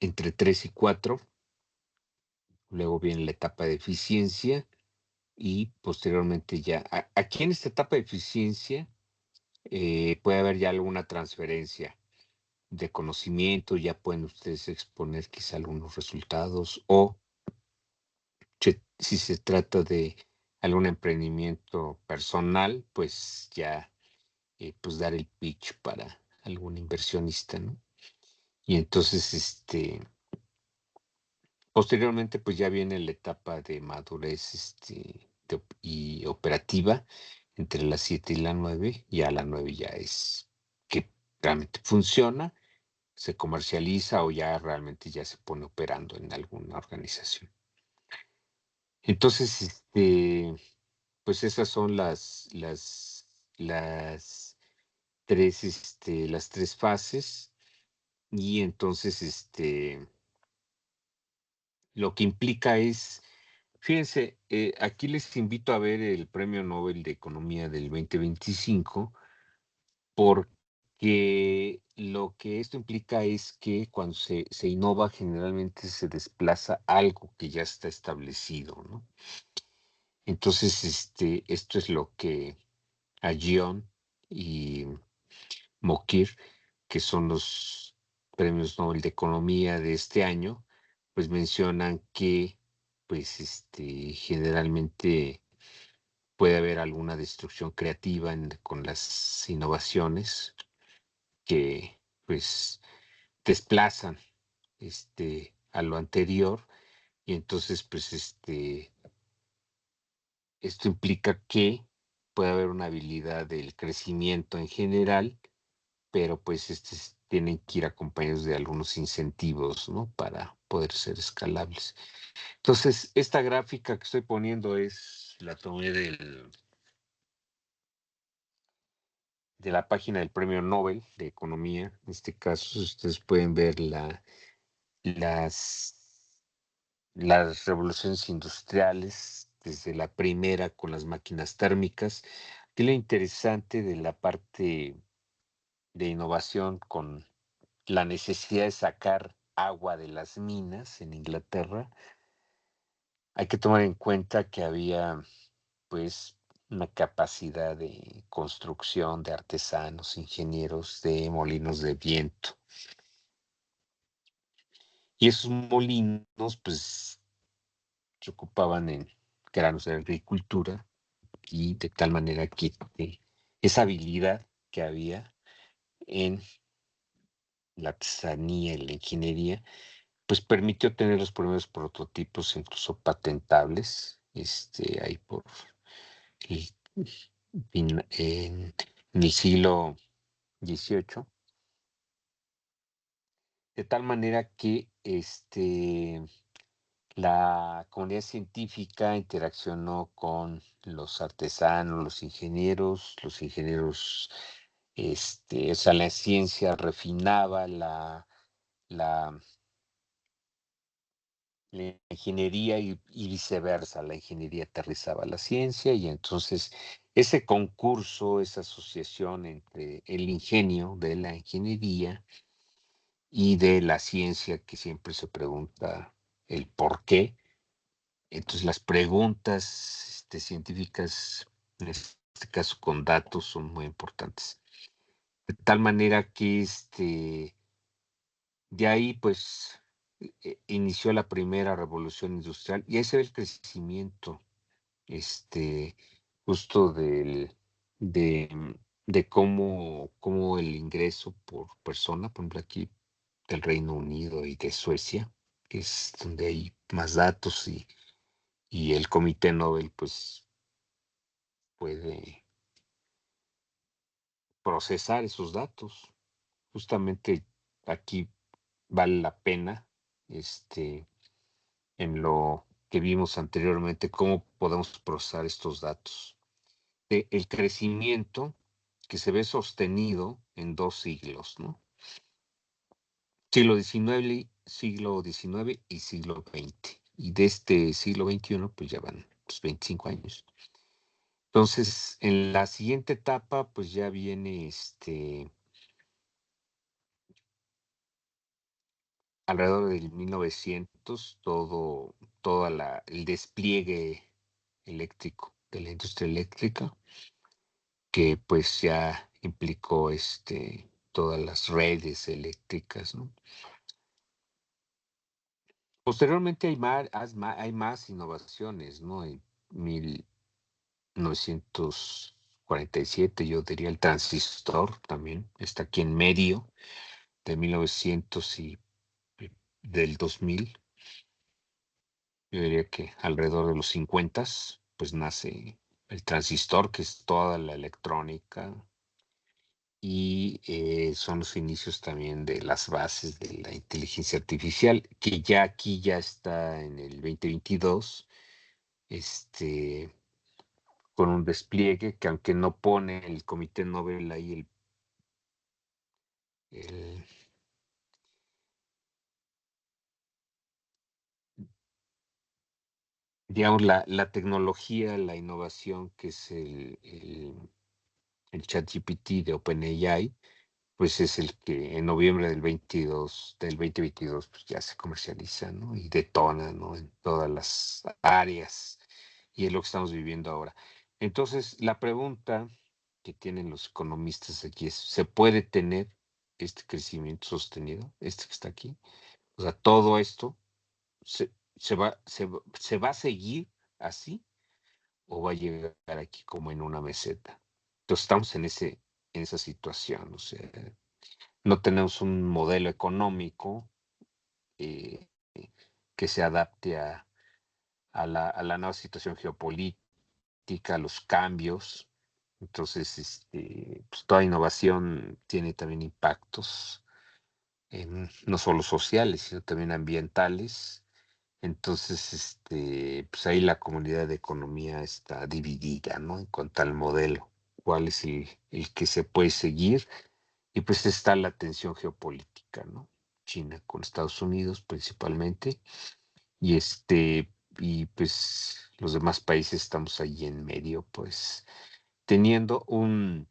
entre 3 y 4. Luego viene la etapa de eficiencia y posteriormente ya, aquí en esta etapa de eficiencia puede haber ya alguna transferencia de conocimiento, ya pueden ustedes exponer quizá algunos resultados o si se trata de algún emprendimiento personal, pues ya pues dar el pitch para algún inversionista, ¿no? Y entonces, posteriormente, pues ya viene la etapa de madurez, y operativa entre las 7 y la 9. Ya la 9 ya es que realmente funciona, se comercializa o ya realmente ya se pone operando en alguna organización. Entonces, pues esas son las tres fases. Y entonces, lo que implica es, fíjense, aquí les invito a ver el Premio Nobel de Economía del 2025, porque lo que esto implica es que cuando se innova, generalmente se desplaza algo que ya está establecido, ¿no? Entonces, esto es lo que a Gion y Mokir, que son los premios Nobel de Economía de este año, pues mencionan que, pues, generalmente puede haber alguna destrucción creativa con las innovaciones que, pues, desplazan, a lo anterior y entonces, pues, esto implica que puede haber una habilidad del crecimiento en general, pero pues tienen que ir acompañados de algunos incentivos, ¿no? Para poder ser escalables. Entonces, esta gráfica que estoy poniendo la tomé de la página del Premio Nobel de Economía. En este caso, ustedes pueden ver las revoluciones industriales, desde la primera con las máquinas térmicas. Aquí lo interesante de la parte de innovación con la necesidad de sacar agua de las minas en Inglaterra, hay que tomar en cuenta que había pues una capacidad de construcción de artesanos, ingenieros de molinos de viento. Y esos molinos pues se ocupaban en granos de agricultura y de tal manera que esa habilidad que había en la artesanía y la ingeniería pues permitió tener los primeros prototipos incluso patentables, ahí por el en el siglo XVIII. de tal manera que la comunidad científica interaccionó con los artesanos, los ingenieros, o sea, la ciencia refinaba la ingeniería y viceversa, la ingeniería aterrizaba la ciencia y entonces ese concurso, esa asociación entre el ingenio de la ingeniería y de la ciencia que siempre se pregunta el por qué. Entonces las preguntas científicas, en este caso con datos, son muy importantes. De tal manera que de ahí pues inició la primera revolución industrial y ahí se ve el crecimiento justo de cómo el ingreso por persona, por ejemplo aquí del Reino Unido y de Suecia, que es donde hay más datos y el Comité Nobel pues puede procesar esos datos. Justamente aquí vale la pena, en lo que vimos anteriormente, cómo podemos procesar estos datos. El crecimiento que se ve sostenido en 2 siglos, ¿no? Siglo XIX y siglo XX. Y de este siglo XXI, pues ya van 25 años. Entonces, en la siguiente etapa, pues ya viene alrededor del 1900, todo el despliegue eléctrico de la industria eléctrica, que pues ya implicó todas las redes eléctricas, ¿no? Posteriormente hay más innovaciones, ¿no? En 1947, yo diría el transistor también está aquí en medio de 1900 y del 2000. Yo diría que alrededor de los 50, pues nace el transistor, que es toda la electrónica, y son los inicios también de las bases de la inteligencia artificial, que ya aquí ya está en el 2022, con un despliegue que aunque no pone el Comité Nobel ahí digamos, la tecnología, la innovación que es el ChatGPT de OpenAI, pues es el que en noviembre del 2022, pues ya se comercializa, ¿no? Y detona, ¿no? En todas las áreas. Y es lo que estamos viviendo ahora. Entonces, la pregunta que tienen los economistas aquí es, ¿se puede tener este crecimiento sostenido? Este que está aquí. O sea, todo esto se va a seguir así o va a llegar aquí como en una meseta. Entonces, estamos en esa situación. O sea, no tenemos un modelo económico eh, que se adapte a la nueva situación geopolítica, a los cambios. Entonces, pues toda innovación tiene también impactos, no solo sociales, sino también ambientales. Entonces, pues ahí la comunidad de economía está dividida, ¿no? En cuanto al modelo, cuál es el que se puede seguir. Y pues está la tensión geopolítica, ¿no? China con Estados Unidos principalmente. Y y pues los demás países estamos ahí en medio, pues teniendo un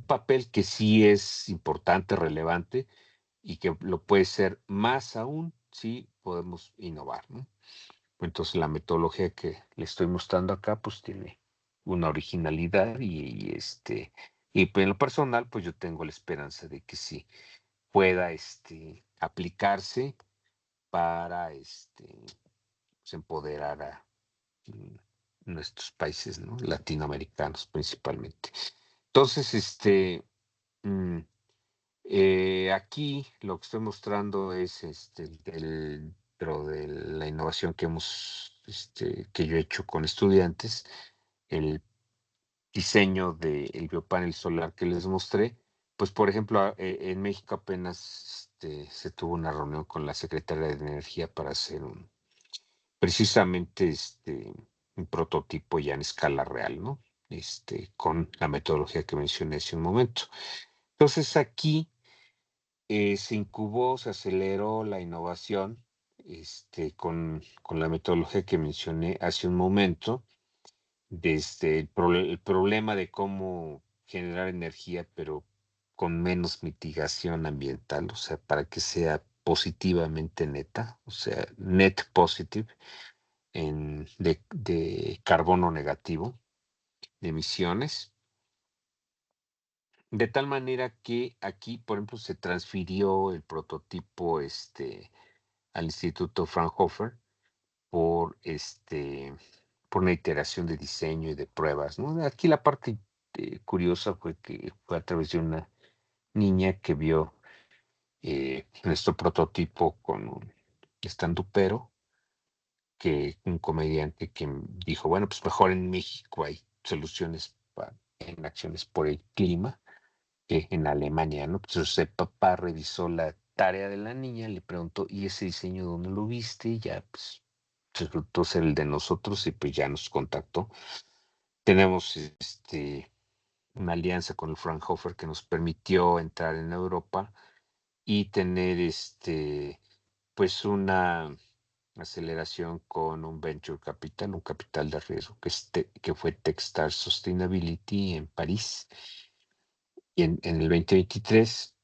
papel que sí es importante, relevante, y que lo puede ser más aún si podemos innovar, ¿no? Entonces la metodología que le estoy mostrando acá, pues tiene una originalidad y pues, en lo personal, pues yo tengo la esperanza de que sí pueda aplicarse para pues, empoderar a mm, nuestros países, ¿no? Latinoamericanos principalmente. Entonces, mm, aquí lo que estoy mostrando es dentro de la innovación que yo he hecho con estudiantes, el diseño del biopanel solar que les mostré. Pues, por ejemplo, en México apenas se tuvo una reunión con la Secretaria de Energía para hacer precisamente un prototipo ya en escala real, ¿no? Con la metodología que mencioné hace un momento. Entonces aquí se incubó, se aceleró la innovación con la metodología que mencioné hace un momento, desde el problema de cómo generar energía, pero con menos mitigación ambiental, o sea, para que sea positivamente neta, o sea, net positive de carbono negativo, de emisiones. De tal manera que aquí, por ejemplo, se transfirió el prototipo al Instituto Fraunhofer por, por una iteración de diseño y de pruebas, ¿no? Aquí la parte curiosa fue que fue a través de una niña que vio nuestro prototipo con un estandupero, que un comediante que dijo, bueno, pues mejor en México hay soluciones en acciones por el clima que en Alemania, ¿no? Entonces el papá revisó la tarea de la niña, le preguntó, ¿y ese diseño dónde lo viste? Y ya, pues, resultó ser el de nosotros y pues ya nos contactó. Tenemos una alianza con el Fraunhofer que nos permitió entrar en Europa y tener pues una aceleración con un venture capital, un capital de riesgo, que fue Techstars Sustainability en París y en el 2023.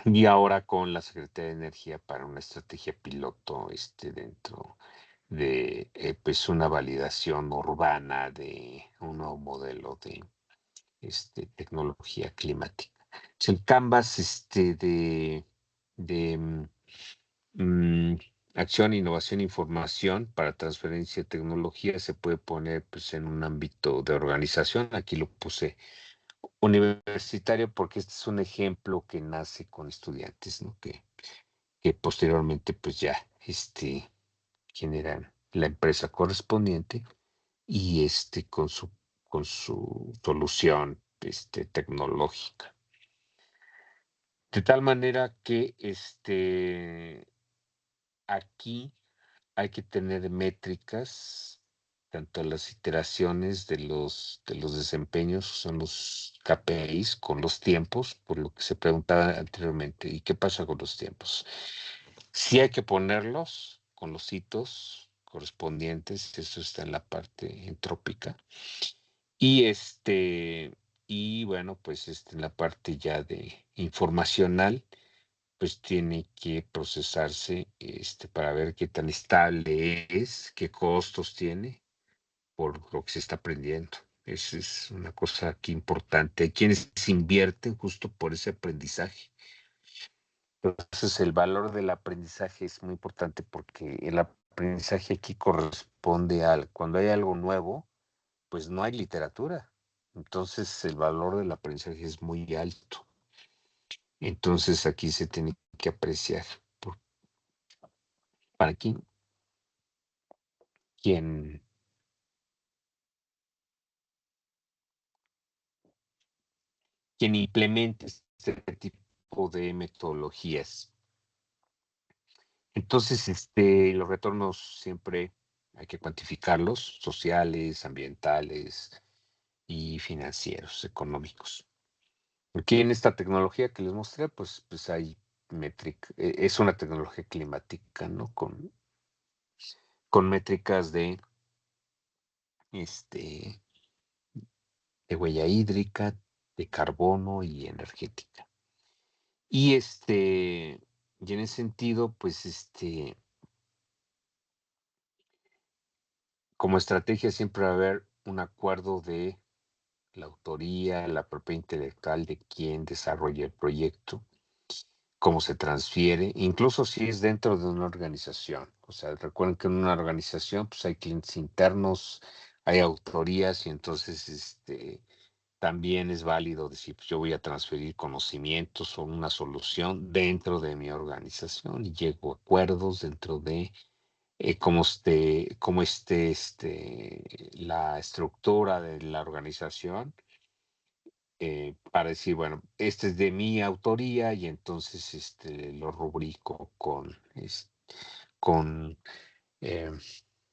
Y ahora con la Secretaría de Energía para una estrategia piloto dentro de pues una validación urbana de un nuevo modelo de tecnología climática. Entonces, el Canvas de acción, innovación e información para transferencia de tecnología se puede poner pues, en un ámbito de organización. Aquí lo puse universitario porque este es un ejemplo que nace con estudiantes, ¿no? Que posteriormente pues ya generan la empresa correspondiente y con su solución tecnológica. De tal manera que aquí hay que tener métricas, tanto las iteraciones de los desempeños, son los KPIs con los tiempos, por lo que se preguntaba anteriormente, ¿y qué pasa con los tiempos? Sí hay que ponerlos con los hitos correspondientes, eso está en la parte entrópica. Y bueno, pues en la parte ya de informacional, pues tiene que procesarse para ver qué tan estable es, qué costos tiene por lo que se está aprendiendo. Esa es una cosa aquí importante. Hay quienes invierten justo por ese aprendizaje. Entonces, el valor del aprendizaje es muy importante porque el aprendizaje aquí corresponde al, cuando hay algo nuevo, pues no hay literatura. Entonces, el valor del aprendizaje es muy alto. Entonces, aquí se tiene que apreciar para quien implemente este tipo de metodologías. Entonces, los retornos siempre hay que cuantificarlos, sociales, ambientales y financieros, económicos. Aquí en esta tecnología que les mostré, pues hay métrica, es una tecnología climática, ¿no? Con métricas de huella hídrica, de carbono y energética. Y y en ese sentido, pues como estrategia siempre va a haber un acuerdo de la autoría, la propiedad intelectual de quien desarrolla el proyecto, cómo se transfiere, incluso si es dentro de una organización. O sea, recuerden que en una organización pues hay clientes internos, hay autorías y entonces también es válido decir, pues yo voy a transferir conocimientos o una solución dentro de mi organización y llego a acuerdos dentro de cómo esté la estructura de la organización para decir, bueno, este es de mi autoría y entonces lo rubrico con, eh,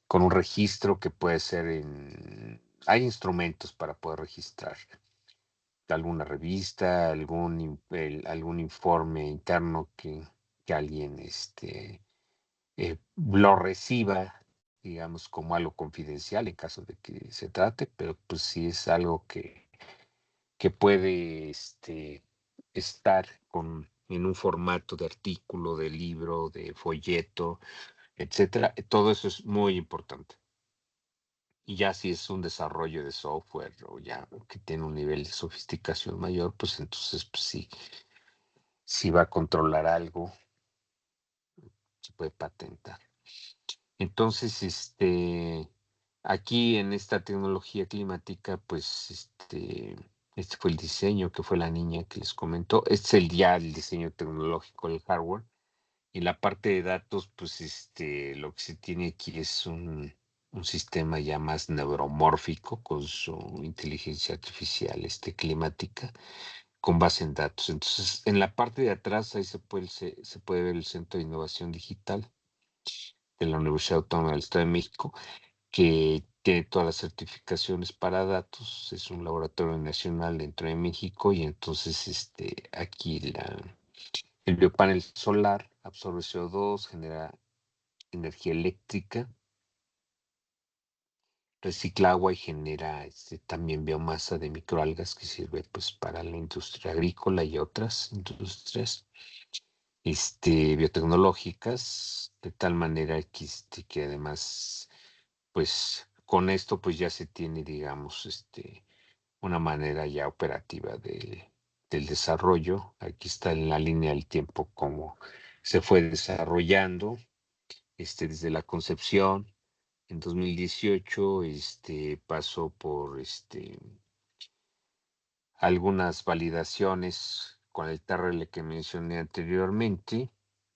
con un registro que puede ser Hay instrumentos para poder registrar alguna revista, algún informe interno que alguien lo reciba, digamos, como algo confidencial en caso de que se trate, pero pues sí es algo que puede estar en un formato de artículo, de libro, de folleto, etcétera. Todo eso es muy importante. Y ya si es un desarrollo de software o ya que tiene un nivel de sofisticación mayor, pues entonces pues sí, si va a controlar algo, se puede patentar. Entonces, aquí en esta tecnología climática, pues este fue el diseño, que fue la niña que les comentó. Este es el diseño tecnológico del hardware. Y la parte de datos, pues lo que se tiene aquí es un sistema ya más neuromórfico con su inteligencia artificial climática con base en datos. Entonces, en la parte de atrás ahí se puede ver el Centro de Innovación Digital de la Universidad Autónoma del Estado de México, que tiene todas las certificaciones para datos. Es un laboratorio nacional dentro de México y entonces aquí el biopanel solar absorbe CO2, genera energía eléctrica, recicla agua y genera también biomasa de microalgas que sirve pues para la industria agrícola y otras industrias biotecnológicas, de tal manera que además pues con esto pues ya se tiene digamos una manera ya operativa del desarrollo. Aquí está en la línea del tiempo cómo se fue desarrollando desde la concepción. En 2018 pasó por algunas validaciones con el TRL que mencioné anteriormente.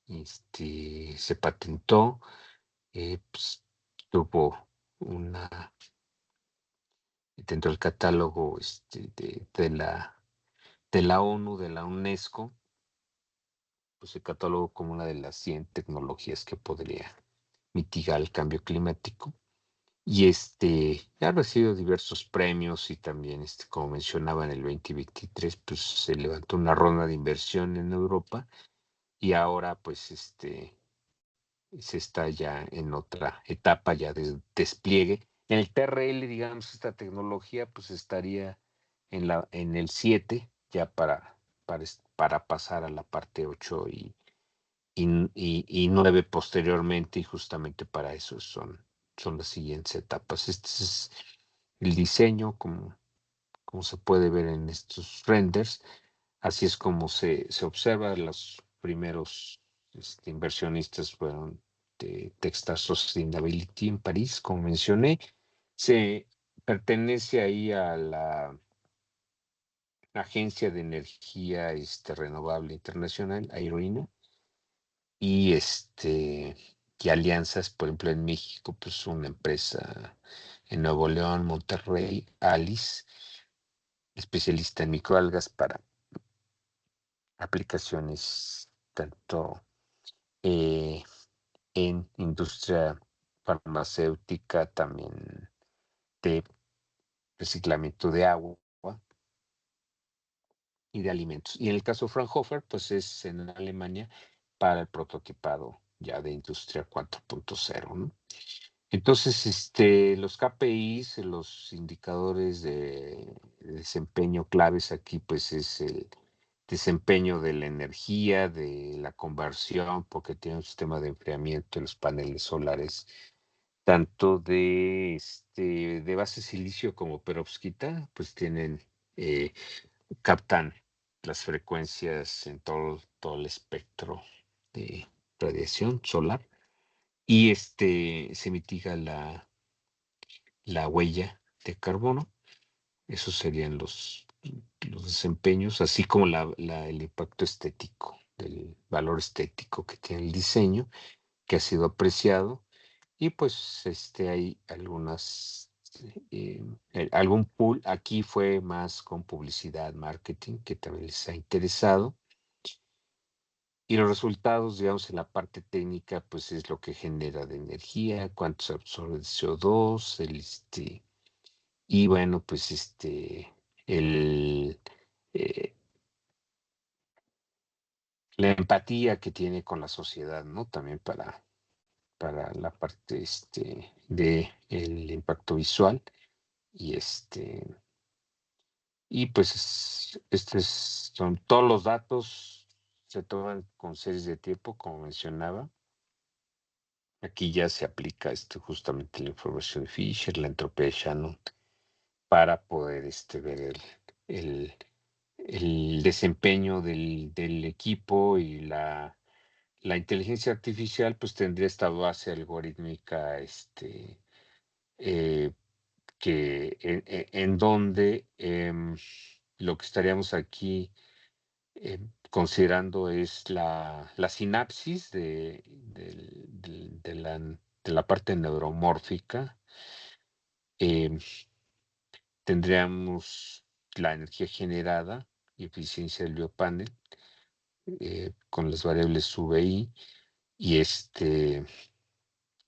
Se patentó, pues, tuvo una dentro del catálogo de la ONU, de la UNESCO, pues se catalogó como una de las 100 tecnologías que podría mitigar el cambio climático. Y ha recibido diversos premios y también, como mencionaba, en el 2023, pues se levantó una ronda de inversión en Europa y ahora, pues, se está ya en otra etapa ya de despliegue. En el TRL, digamos, esta tecnología, pues estaría en el 7 ya para pasar a la parte 8 y 9 posteriormente, y justamente para eso son las siguientes etapas. Este es el diseño, como se puede ver en estos renders. Así es como se observa. Los primeros inversionistas fueron de Texas Sustainability en París, como mencioné. Se pertenece ahí a la Agencia de Energía Renovable Internacional, IRENA, y y alianzas, por ejemplo, en México, pues una empresa en Nuevo León, Monterrey, Alice, especialista en microalgas para aplicaciones tanto en industria farmacéutica, también de reciclamiento de agua y de alimentos. Y en el caso de Fraunhofer, pues es en Alemania para el prototipado ya de industria 4.0, ¿no? Entonces, los KPIs, los indicadores de desempeño claves aquí, pues es el desempeño de la energía, de la conversión, porque tiene un sistema de enfriamiento de los paneles solares, tanto de base silicio como perovskita, pues captan las frecuencias en todo el espectro de radiación solar y se mitiga la huella de carbono. Esos serían los desempeños, así como el impacto estético, del valor estético que tiene el diseño, que ha sido apreciado. Y pues hay algunas algún pool. Aquí fue más con publicidad, marketing, que también les ha interesado. Y los resultados, digamos, en la parte técnica, pues es lo que genera de energía, cuánto se absorbe de CO2, y bueno, pues el, eh, la empatía que tiene con la sociedad, ¿no? También para la parte de el impacto visual. Y y pues son todos los datos, se toman con series de tiempo, como mencionaba. Aquí ya se aplica justamente la información de Fisher, la entropía de Shannon, para poder ver el, el desempeño del equipo. Y la inteligencia artificial pues tendría esta base algorítmica eh, que en donde lo que estaríamos aquí considerando es la sinapsis de la parte neuromórfica. em, Tendríamos la energía generada y eficiencia del biopanel con las variables VI, y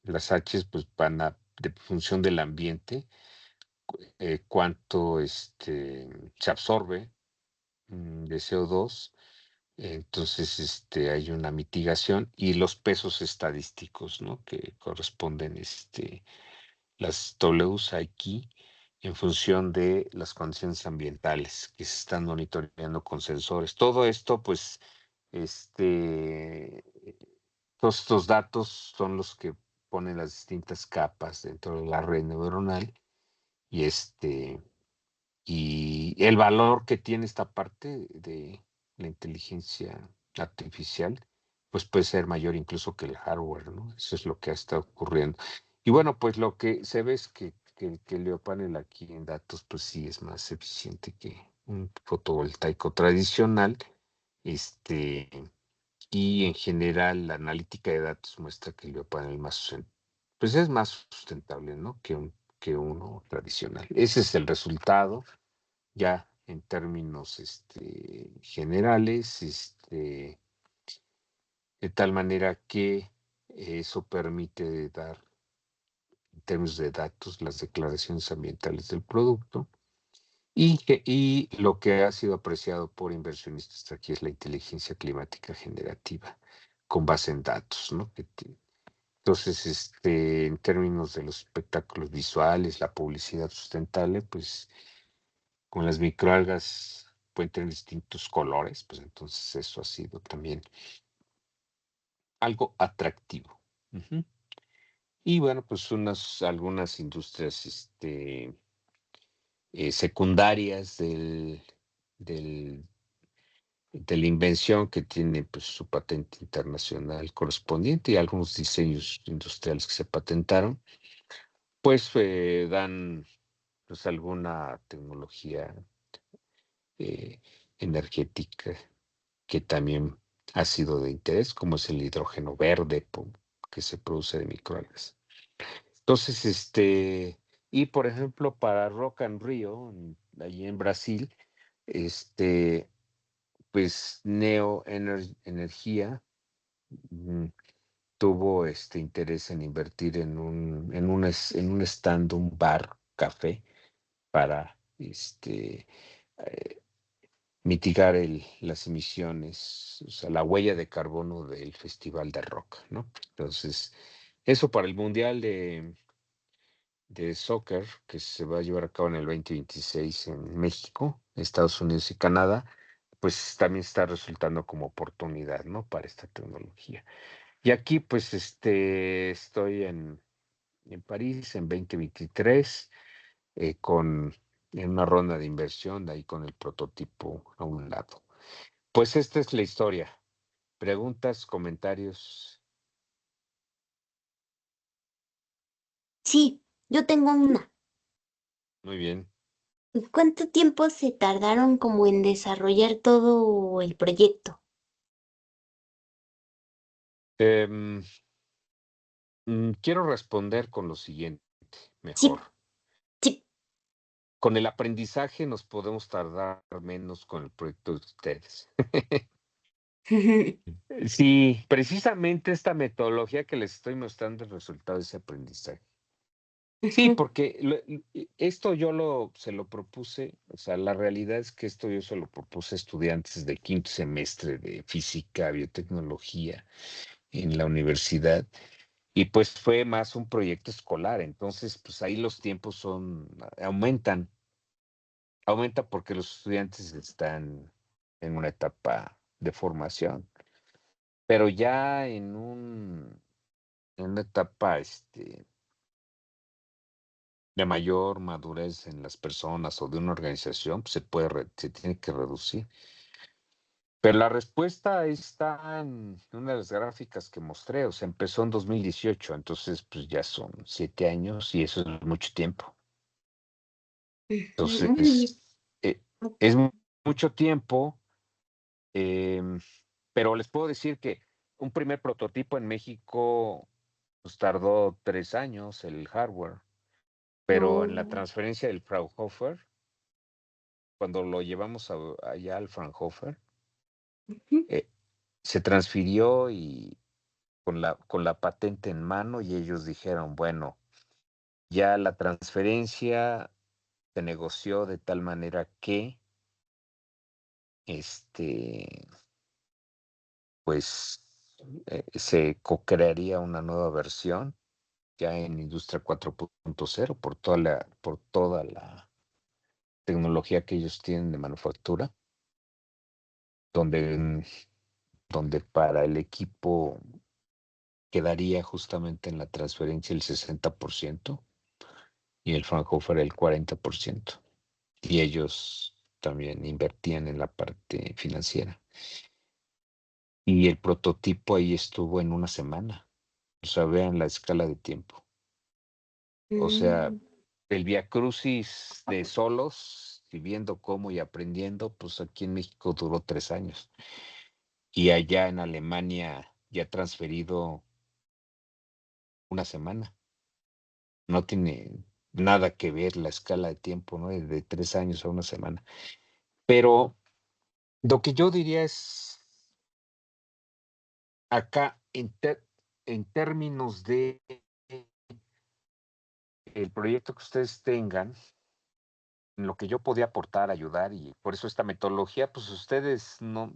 las H pues van a, de función del ambiente, cuánto se absorbe de CO2. Entonces, hay una mitigación, y los pesos estadísticos, ¿no? Que corresponden, las Ws aquí, en función de las condiciones ambientales que se están monitoreando con sensores. Todo esto, pues, todos estos datos son los que ponen las distintas capas dentro de la red neuronal. Y y el valor que tiene esta parte de la inteligencia artificial, pues puede ser mayor incluso que el hardware, ¿no? Eso es lo que ha estado ocurriendo. Y bueno, pues lo que se ve es que el NeoPanel aquí en datos, pues sí es más eficiente que un fotovoltaico tradicional. Este, y en general, la analítica de datos muestra que el NeoPanel pues es más sustentable, ¿no? Que uno tradicional. Ese es el resultado ya en términos generales, de tal manera que eso permite dar, en términos de datos, las declaraciones ambientales del producto. Y lo que ha sido apreciado por inversionistas aquí es la inteligencia climática generativa con base en datos, ¿no? Entonces, en términos de los espectáculos visuales, la publicidad sustentable, pues con las microalgas pueden tener distintos colores, pues entonces eso ha sido también algo atractivo. Ujú. Y bueno, pues algunas industrias secundarias del- de la invención, que tiene pues su patente internacional correspondiente, y algunos diseños industriales que se patentaron, pues dan pues alguna tecnología energética que también ha sido de interés, como es el hidrógeno verde que se produce de microalgas. Entonces, y por ejemplo, para Rock and Rio, allí en Brasil, pues Energia tuvo interés en invertir en un stand, un bar, café, para eh, mitigar las emisiones, o sea, la huella de carbono del Festival de Rock, ¿no? Entonces, eso para el Mundial de Soccer, que se va a llevar a cabo en el 2026 en México, Estados Unidos y Canadá, pues también está resultando como oportunidad, ¿no? Para esta tecnología. Y aquí, pues, estoy en París en 2023, en una ronda de inversión, ahí con el prototipo a un lado. Pues esta es la historia. Preguntas, comentarios. Sí, yo tengo una. Muy bien. ¿Cuánto tiempo se tardaron como en desarrollar todo el proyecto? Em, quiero responder con lo siguiente, Sí, mejor. con el aprendizaje nos podemos tardar menos con el proyecto de ustedes. Sí, precisamente esta metodología que les estoy mostrando es el resultado de ese aprendizaje. Sí, porque esto se lo propuse, o sea, la realidad es que esto yo se lo propuse a estudiantes de quinto semestre de física, biotecnología en la universidad, y pues fue más un proyecto escolar, entonces pues ahí los tiempos aumentan porque los estudiantes están en una etapa de formación, pero ya en una etapa de mayor madurez en las personas o de una organización, pues se tiene que reducir. Pero la respuesta está en una de las gráficas que mostré, o sea, empezó en 2018, entonces pues ya son 7 años y eso es mucho tiempo. Entonces, es mucho tiempo, pero les puedo decir que un primer prototipo en México pues, tardó 3 años, el hardware, pero en la transferencia del Fraunhofer, cuando lo llevamos allá al Fraunhofer, eh, se transfirió y con la patente en mano y ellos dijeron, bueno, ya la transferencia se negoció de tal manera que pues se co-crearía una nueva versión ya en Industria 4.0 por toda la tecnología que ellos tienen de manufactura, donde, donde para el equipo quedaría justamente en la transferencia el 60% y el Fraunhofer el 40%. Y ellos también invertían en la parte financiera. Y el prototipo ahí estuvo en una semana. O sea, vean la escala de tiempo. O sea, el viacrucis de solos, y viendo cómo y aprendiendo, pues aquí en México duró 3 años. Y allá en Alemania ya transferido una semana. No tiene nada que ver la escala de tiempo, ¿no? De 3 años a una semana. Pero lo que yo diría es, acá en términos de el proyecto que ustedes tengan, en lo que yo podía aportar, ayudar, y por eso esta metodología, pues ustedes no,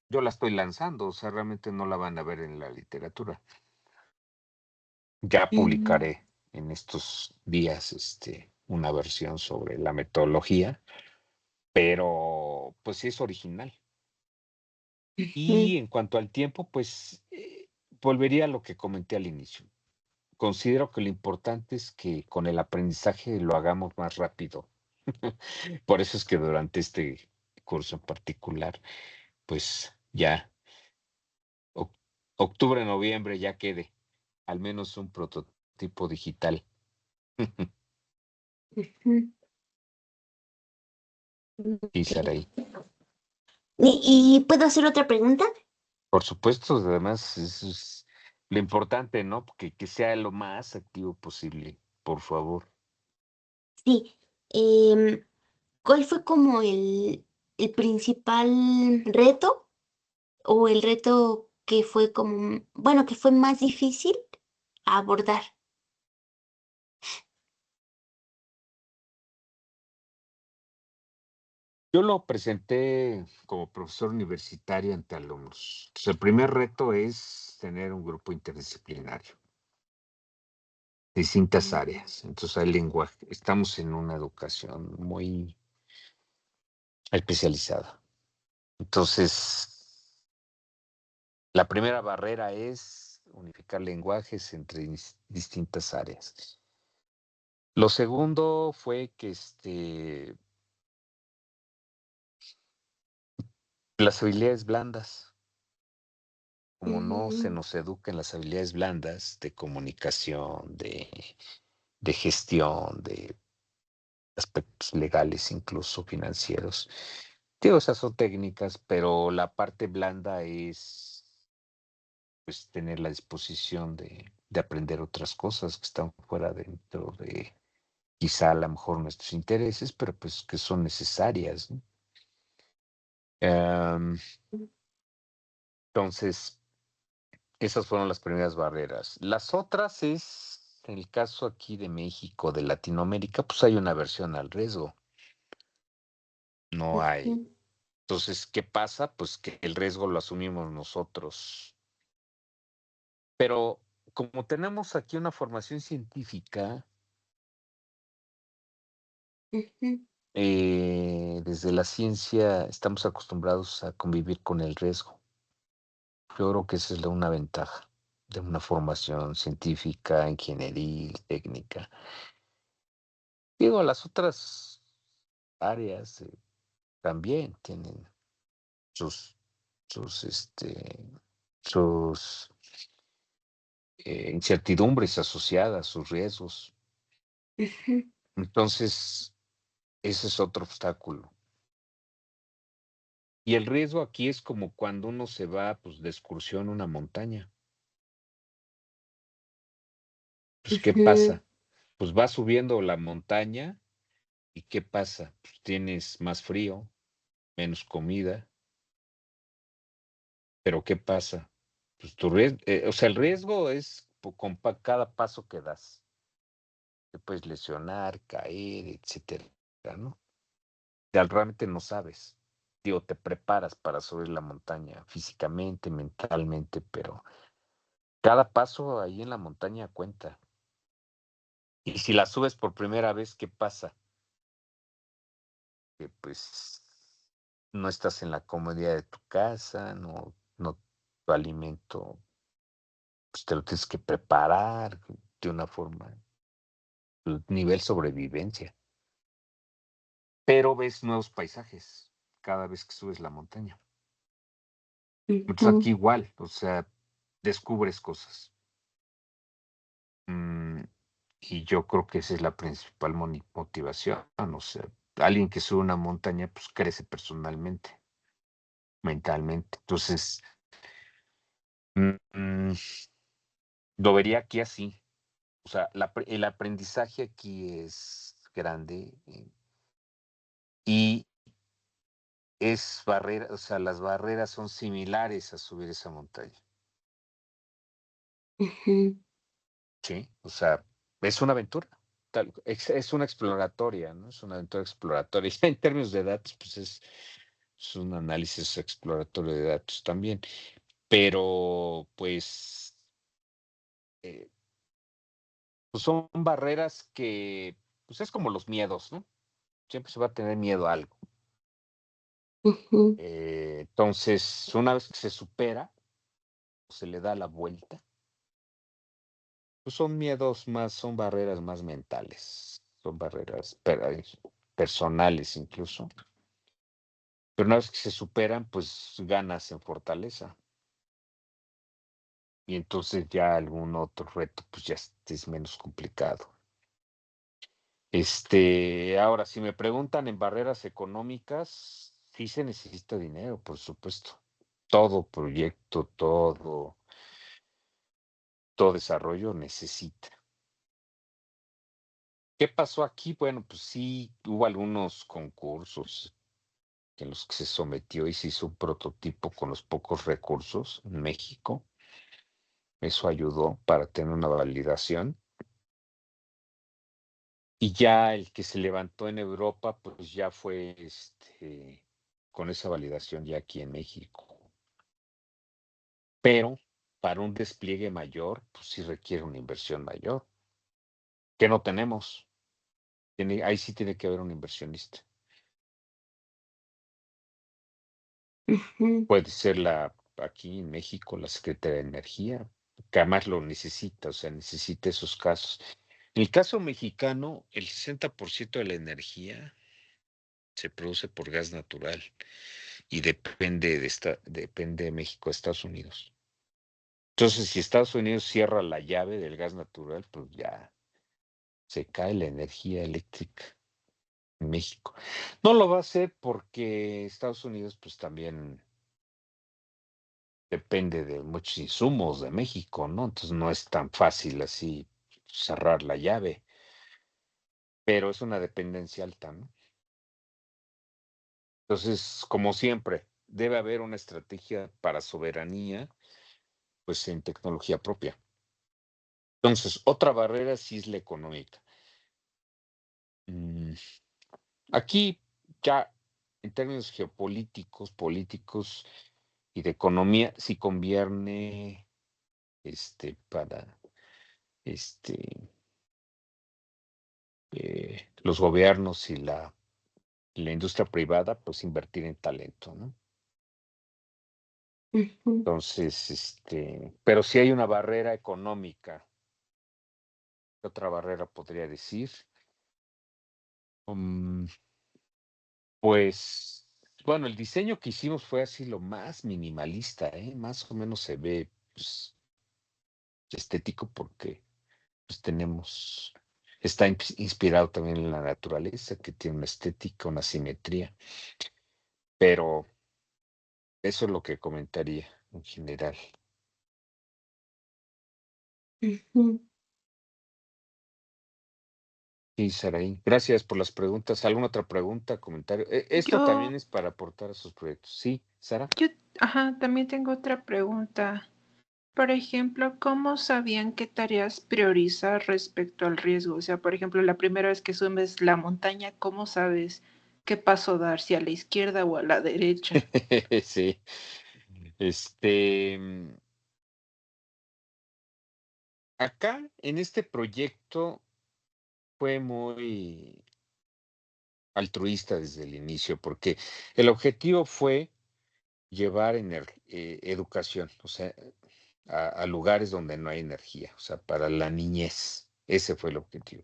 yo la estoy lanzando, o sea, realmente no la van a ver en la literatura. Ya publicaré en estos días una versión sobre la metodología, pero pues sí es original. Y en cuanto al tiempo, pues volvería a lo que comenté al inicio. Considero que lo importante es que con el aprendizaje lo hagamos más rápido. Por eso es que durante este curso en particular, pues ya octubre, noviembre ya quede al menos un prototipo digital. Sí, Saraí. ¿Y puedo hacer otra pregunta? Por supuesto, además, eso es lo importante, ¿no? Que sea lo más activo posible, por favor. Sí. ¿Cuál fue como el principal reto o el reto que fue como, bueno, que fue más difícil a abordar? Yo lo presenté como profesor universitario ante alumnos. Entonces, el primer reto es tener un grupo interdisciplinario, distintas áreas. Entonces, hay lenguaje. Estamos en una educación muy especializada. Entonces, la primera barrera es unificar lenguajes entre distintas áreas. Lo segundo fue que las habilidades blandas, como no se nos educa en las habilidades blandas de comunicación, de gestión, de aspectos legales, incluso financieros. Digo, esas son técnicas, pero la parte blanda es pues tener la disposición de aprender otras cosas que están fuera dentro quizá a lo mejor nuestros intereses, pero pues que son necesarias, ¿no? Entonces, esas fueron las primeras barreras. Las otras es, en el caso aquí de México, de Latinoamérica, pues hay una aversión al riesgo. No hay. Entonces, ¿qué pasa? Pues que el riesgo lo asumimos nosotros. Pero como tenemos aquí una formación científica, desde la ciencia estamos acostumbrados a convivir con el riesgo. Yo creo que esa es una ventaja de una formación científica, ingenieril, técnica. Digo, las otras áreas también tienen sus, sus incertidumbres asociadas, sus riesgos. Entonces, ese es otro obstáculo. Y el riesgo aquí es como cuando uno se va, pues, de excursión a una montaña. Pues, ¿qué pasa? Pues vas subiendo la montaña y ¿qué pasa? Pues tienes más frío, menos comida, pero ¿qué pasa? Pues tu riesgo, o sea, el riesgo es con cada paso que das. Te puedes lesionar, caer, etcétera, ¿no? Realmente no sabes. Digo, te preparas para subir la montaña físicamente, mentalmente, pero cada paso ahí en la montaña cuenta. Y si la subes por primera vez, ¿qué pasa? Que pues no estás en la comodidad de tu casa, no tu alimento, pues te lo tienes que preparar de una forma, nivel sobrevivencia. Pero ves nuevos paisajes cada vez que subes la montaña. Entonces aquí igual, o sea, descubres cosas. Y yo creo que esa es la principal motivación. O sea, alguien que sube una montaña, pues crece personalmente, mentalmente. Entonces, lo vería aquí así. O sea, el aprendizaje aquí es grande y es barrera, o sea, las barreras son similares a subir esa montaña. Sí, o sea, es una aventura. Es una exploratoria, ¿no? Es una aventura exploratoria. Y en términos de datos, pues es un análisis exploratorio de datos también. Pero, pues son barreras que, pues es como los miedos, ¿no? Siempre se va a tener miedo a algo. Entonces, una vez que se supera, se le da la vuelta, pues son miedos más, son barreras más mentales, son barreras personales incluso. Pero una vez que se superan, pues ganas en fortaleza. Y entonces ya algún otro reto, pues ya es menos complicado. Ahora, si me preguntan en barreras económicas, sí se necesita dinero, por supuesto. Todo proyecto, todo desarrollo necesita. ¿Qué pasó aquí? Bueno, pues sí, hubo algunos concursos en los que se sometió y se hizo un prototipo con los pocos recursos en México. Eso ayudó para tener una validación. Y ya el que se levantó en Europa, pues ya fue con esa validación ya aquí en México. Pero para un despliegue mayor, pues sí requiere una inversión mayor, que no tenemos. Ahí sí tiene que haber un inversionista. Puede ser aquí en México, la Secretaría de Energía, que además lo necesita, o sea, necesita esos casos. En el caso mexicano, el 60% de la energía se produce por gas natural y depende de México, Estados Unidos. Entonces, si Estados Unidos cierra la llave del gas natural, pues ya se cae la energía eléctrica en México. No lo va a hacer porque Estados Unidos, pues también depende de muchos insumos de México, ¿no? Entonces no es tan fácil así cerrar la llave. pero es una dependencia alta, ¿no? Entonces, como siempre, debe haber una estrategia para soberanía, pues en tecnología propia. Entonces, otra barrera sí es la económica. Aquí ya en términos geopolíticos, políticos y de economía, sí conviene para los gobiernos y la industria privada, pues invertir en talento, ¿no? Ujú. Entonces, pero sí hay una barrera económica. ¿Qué otra barrera podría decir? Pues, bueno, el diseño que hicimos fue así lo más minimalista, ¿eh? Más o menos se ve, pues, estético porque pues está inspirado también en la naturaleza, que tiene una estética, una simetría, pero eso es lo que comentaría en general. Ujú. Sí, Saraí, gracias por las preguntas. ¿Alguna otra pregunta, comentario? Esto también Yo, es para aportar a sus proyectos. Sí, Sara. yo, también tengo otra pregunta. Por ejemplo, ¿cómo sabían qué tareas priorizar respecto al riesgo? O sea, por ejemplo, la primera vez que subes la montaña, ¿cómo sabes qué paso dar, si a la izquierda o a la derecha? Sí. Acá en este proyecto fue muy altruista desde el inicio, porque el objetivo fue llevar educación, o sea, a lugares donde no hay energía, o sea, para la niñez. Ese fue el objetivo.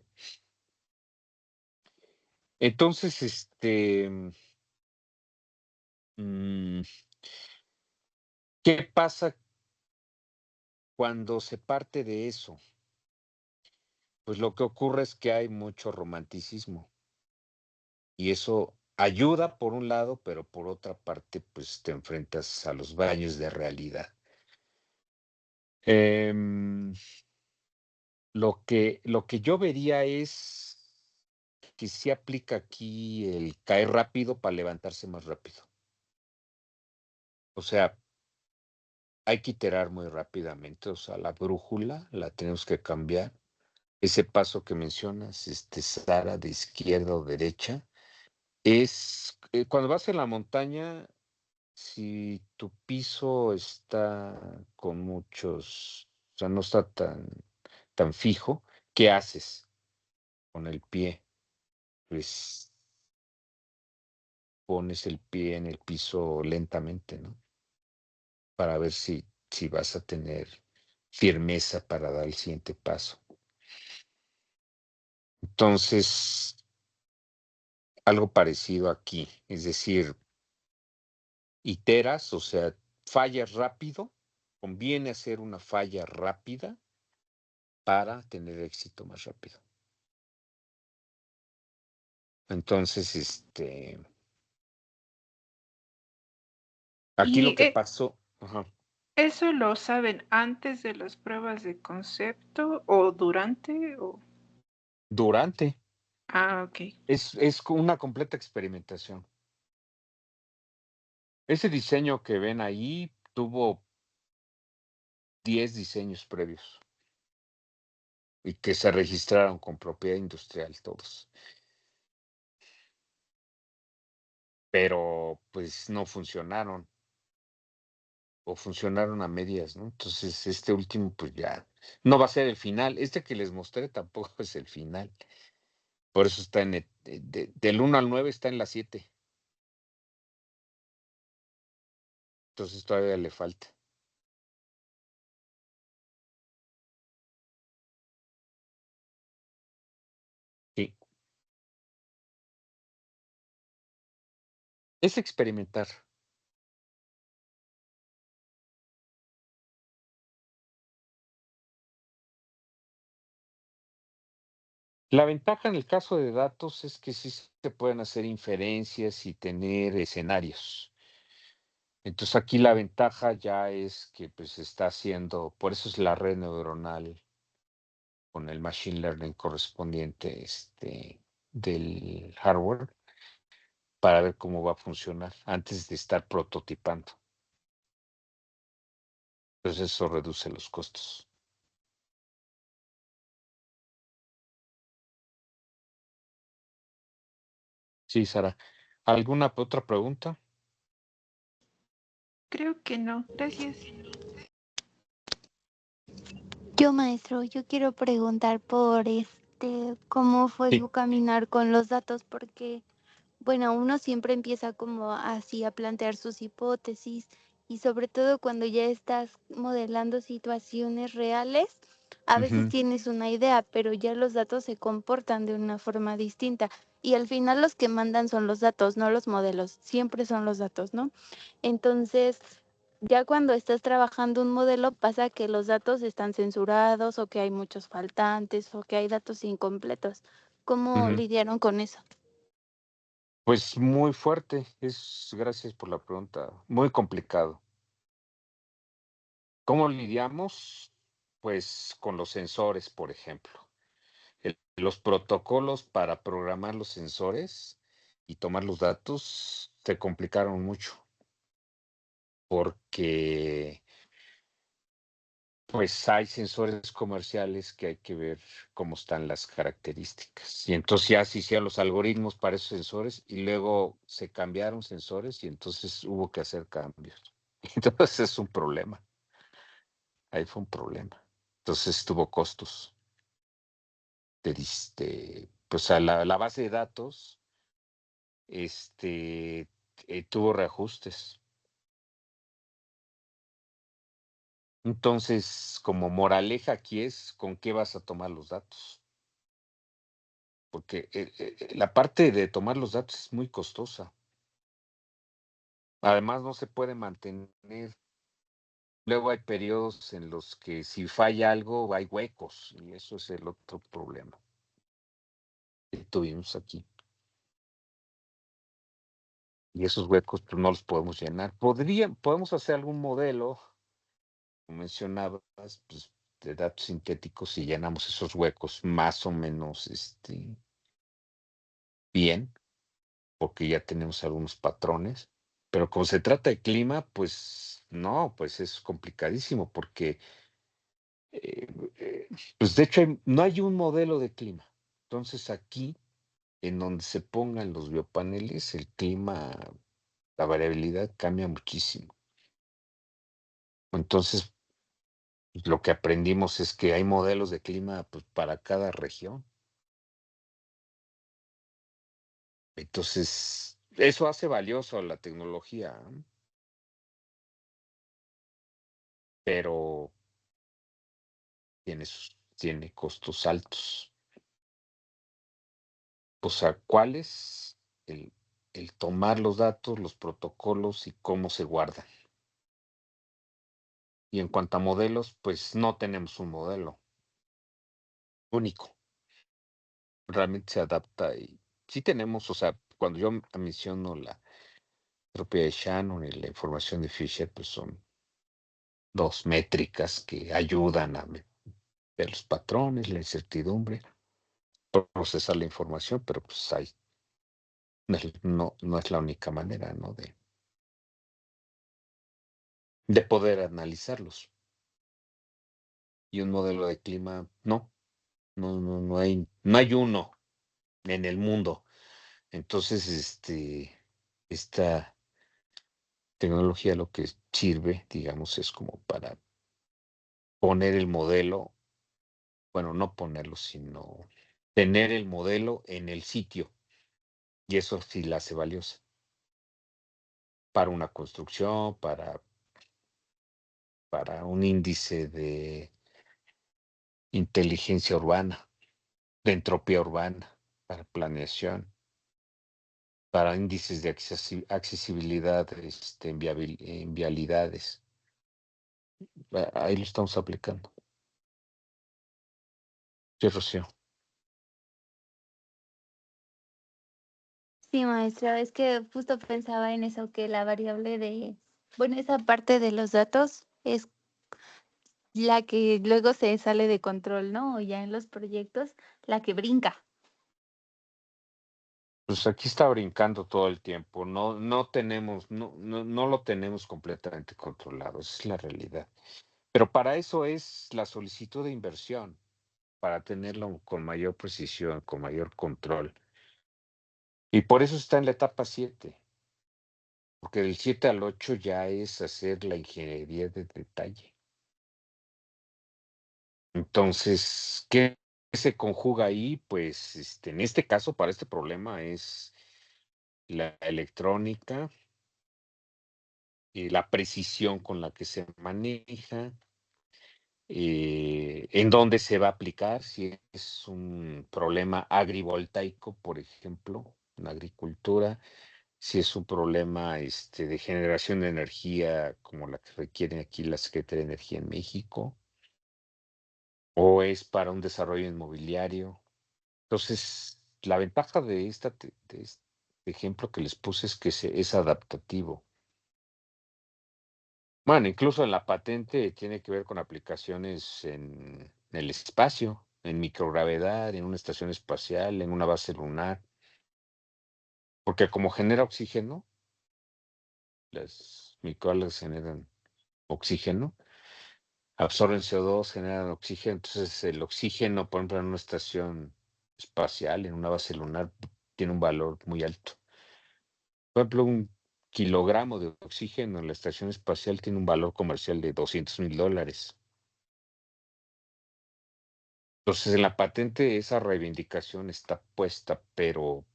Entonces, mm, ¿qué pasa cuando se parte de eso? Pues lo que ocurre es que hay mucho romanticismo y eso ayuda por un lado, pero por otra parte, pues te enfrentas a los baños de realidad. Em, lo que yo vería es que sí aplica aquí el caer rápido para levantarse más rápido. O sea, hay que iterar muy rápidamente, o sea, la brújula la tenemos que cambiar. Ese paso que mencionas, Sara, de izquierda o derecha, es cuando vas en la montaña, si tu piso está con o sea, no está tan fijo, ¿qué haces con el pie? Pues pones el pie en el piso lentamente, ¿no? Para ver si vas a tener firmeza para dar el siguiente paso. Entonces, algo parecido aquí, es decir, iteras, o sea, fallas rápido, conviene hacer una falla rápida para tener éxito más rápido. Entonces, aquí lo ¿Y que pasó, ajá, eso lo saben antes de las pruebas de concepto o durante? durante, Ok. es una completa experimentación. Ese diseño que ven ahí tuvo 10 diseños previos y que se registraron con propiedad industrial todos. Pero pues no funcionaron o funcionaron a medias, ¿no? Entonces este último pues ya no va a ser el final. Este que les mostré tampoco es el final. Por eso está del 1 al 9 está en la 7. Entonces todavía le falta. Sí. Es experimentar. La ventaja en el caso de datos es que sí se pueden hacer inferencias y tener escenarios. Entonces aquí la ventaja ya es que pues se está haciendo, por eso es la red neuronal con el machine learning correspondiente, del hardware para ver cómo va a funcionar antes de estar prototipando. Entonces eso reduce los costos. Sí, Sara. ¿Alguna otra pregunta? Creo que no. Gracias. Yo, maestro, yo quiero preguntar por cómo fue Sí. su caminar con los datos, porque, bueno, uno siempre empieza como así a plantear sus hipótesis y sobre todo cuando ya estás modelando situaciones reales, a veces Ujú, tienes una idea, pero ya los datos se comportan de una forma distinta y al final los que mandan son los datos, no los modelos, siempre son los datos, ¿no? Entonces, ya cuando estás trabajando un modelo pasa que los datos están censurados o que hay muchos faltantes o que hay datos incompletos. ¿Cómo ujú. lidiaron con eso? Pues muy fuerte. Gracias por la pregunta. Muy complicado. ¿Cómo lidiamos? Pues con los sensores, por ejemplo. Los protocolos para programar los sensores y tomar los datos se complicaron mucho porque pues hay sensores comerciales que hay que ver cómo están las características. Y entonces ya se hicieron los algoritmos para esos sensores y luego se cambiaron sensores y entonces hubo que hacer cambios. Entonces es un problema. Ahí fue un problema. Entonces tuvo costos pues a la base de datos, tuvo reajustes. Entonces, como moraleja aquí es con qué vas a tomar los datos. Porque la parte de tomar los datos es muy costosa. Además, no se puede mantener. Luego hay periodos en los que si falla algo hay huecos y eso es el otro problema que tuvimos aquí. Y esos huecos pues, no los podemos llenar. Podemos hacer algún modelo, como mencionabas, pues, de datos sintéticos y llenamos esos huecos más o menos bien, porque ya tenemos algunos patrones. Pero como se trata de clima, pues no, pues es complicadísimo porque, eh, eh, pues de hecho no hay un modelo de clima. Entonces aquí, en donde se pongan los biopaneles, el clima, la variabilidad cambia muchísimo. Entonces, pues, lo que aprendimos es que hay modelos de clima pues, para cada región. Entonces, eso hace valioso la tecnología, ¿no? Pero tiene costos altos. O sea, ¿cuáles? El tomar los datos, los protocolos y cómo se guardan. Y en cuanto a modelos, pues no tenemos un modelo único. Realmente se adapta y sí tenemos, o sea, cuando yo menciono la entropía de Shannon y la información de Fisher, pues son dos métricas que ayudan a ver los patrones, la incertidumbre, procesar la información, pero pues no es la única manera, ¿no? De poder analizarlos. Y un modelo de clima, no hay uno en el mundo. Entonces, esta tecnología lo que sirve, digamos, es como para poner el modelo, bueno, no ponerlo, sino tener el modelo en el sitio. Y eso sí la hace valiosa para una construcción, para un índice de inteligencia urbana, de entropía urbana, para planeación, para índices de accesibilidad en vialidades. Ahí lo estamos aplicando. Sí, Rocío. Sí, maestra, es que justo pensaba en eso, que la variable bueno, esa parte de los datos es la que luego se sale de control, ¿no? O ya en los proyectos, la que brinca. Pues aquí está brincando todo el tiempo. No tenemos, no lo tenemos completamente controlado. Esa es la realidad. Pero para eso es la solicitud de inversión, para tenerlo con mayor precisión, con mayor control. Y por eso está en la etapa 7, porque del 7 al 8 ya es hacer la ingeniería de detalle. Entonces, ¿qué se conjuga ahí? Pues en este caso, para este problema es la electrónica y la precisión con la que se maneja, en dónde se va a aplicar, si es un problema agrivoltaico, por ejemplo, en agricultura, si es un problema de generación de energía como la que requiere aquí la Secretaría de Energía en México, o es para un desarrollo inmobiliario. Entonces, la ventaja de de este ejemplo que les puse es que es adaptativo. Bueno, incluso en la patente tiene que ver con aplicaciones en el espacio, en microgravedad, en una estación espacial, en una base lunar, porque como genera oxígeno, las microalgas generan oxígeno, absorben CO2, generan oxígeno, entonces el oxígeno, por ejemplo, en una estación espacial, en una base lunar, tiene un valor muy alto. Por ejemplo, un kilogramo de oxígeno en la estación espacial tiene un valor comercial de $200,000. Entonces, en la patente esa reivindicación está puesta, pero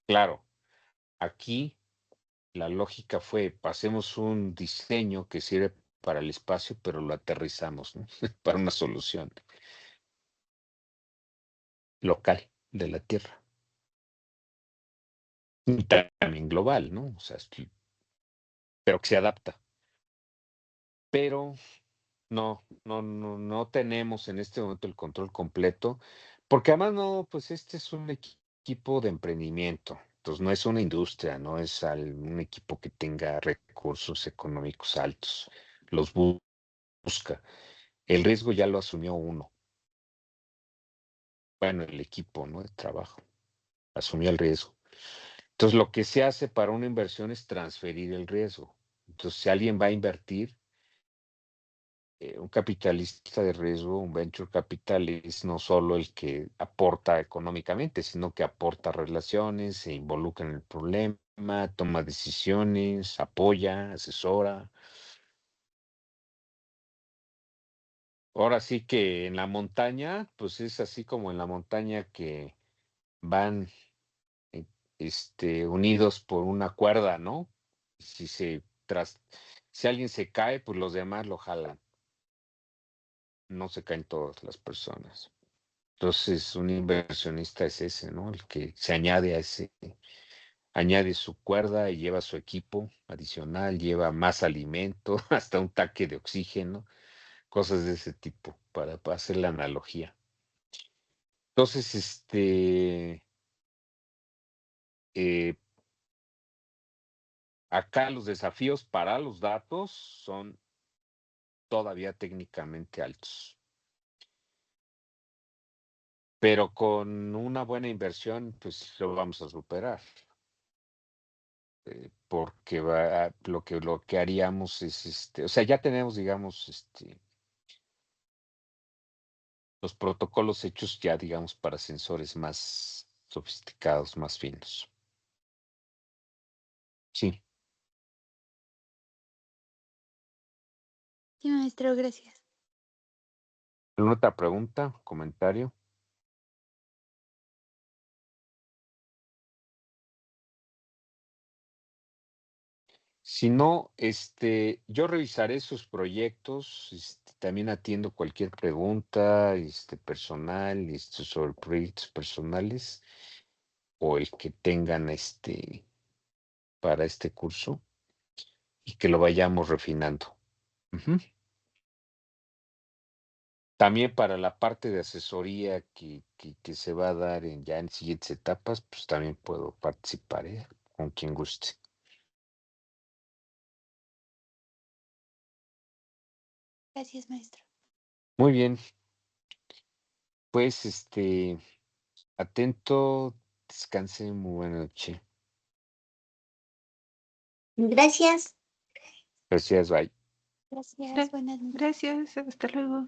claro, aquí la lógica fue, pasemos un diseño que sirve para el espacio, pero lo aterrizamos, ¿no? Para una solución local de la Tierra. Y también global, ¿no? O sea, pero que se adapta. Pero no tenemos en este momento el control completo, porque además no, pues este es un equipo de emprendimiento, entonces no es una industria, no es un equipo que tenga recursos económicos altos, los busca. El riesgo ya lo asumió uno, bueno, el equipo, ¿no? De trabajo, asumió el riesgo. Entonces, lo que se hace para una inversión es transferir el riesgo. Entonces, si alguien va a invertir, un capitalista de riesgo, un venture capital, es no solo el que aporta económicamente, sino que aporta relaciones, se involucra en el problema, toma decisiones, apoya, asesora. Ahora sí que en la montaña, pues es así como en la montaña que van eh, unidos por una cuerda, ¿no? Si si alguien se cae, pues los demás lo jalan. No se caen todas las personas. Entonces, un inversionista es ese, ¿no? El que se añade añade su cuerda y lleva su equipo adicional, lleva más alimento, hasta un tanque de oxígeno, cosas de ese tipo, para hacer la analogía. Entonces, eh, acá los desafíos para los datos son todavía técnicamente altos. Pero con una buena inversión, pues lo vamos a superar. Porque lo que haríamos es, o sea, ya tenemos, digamos, los protocolos hechos ya, digamos, para sensores más sofisticados, más finos. Sí. Sí, maestro, gracias. ¿Alguna otra pregunta, comentario? Si no, yo revisaré sus proyectos, también atiendo cualquier pregunta, personal, sobre proyectos personales o el que tengan, para este curso y que lo vayamos refinando. Ujú. También para la parte de asesoría que se va a dar ya en siguientes etapas, pues también puedo participar, con quien guste. Gracias, maestro. Muy bien, pues atento, descanse, muy buena noche. Gracias. Gracias, bye. Gracias, buenas noches. Gracias, hasta luego.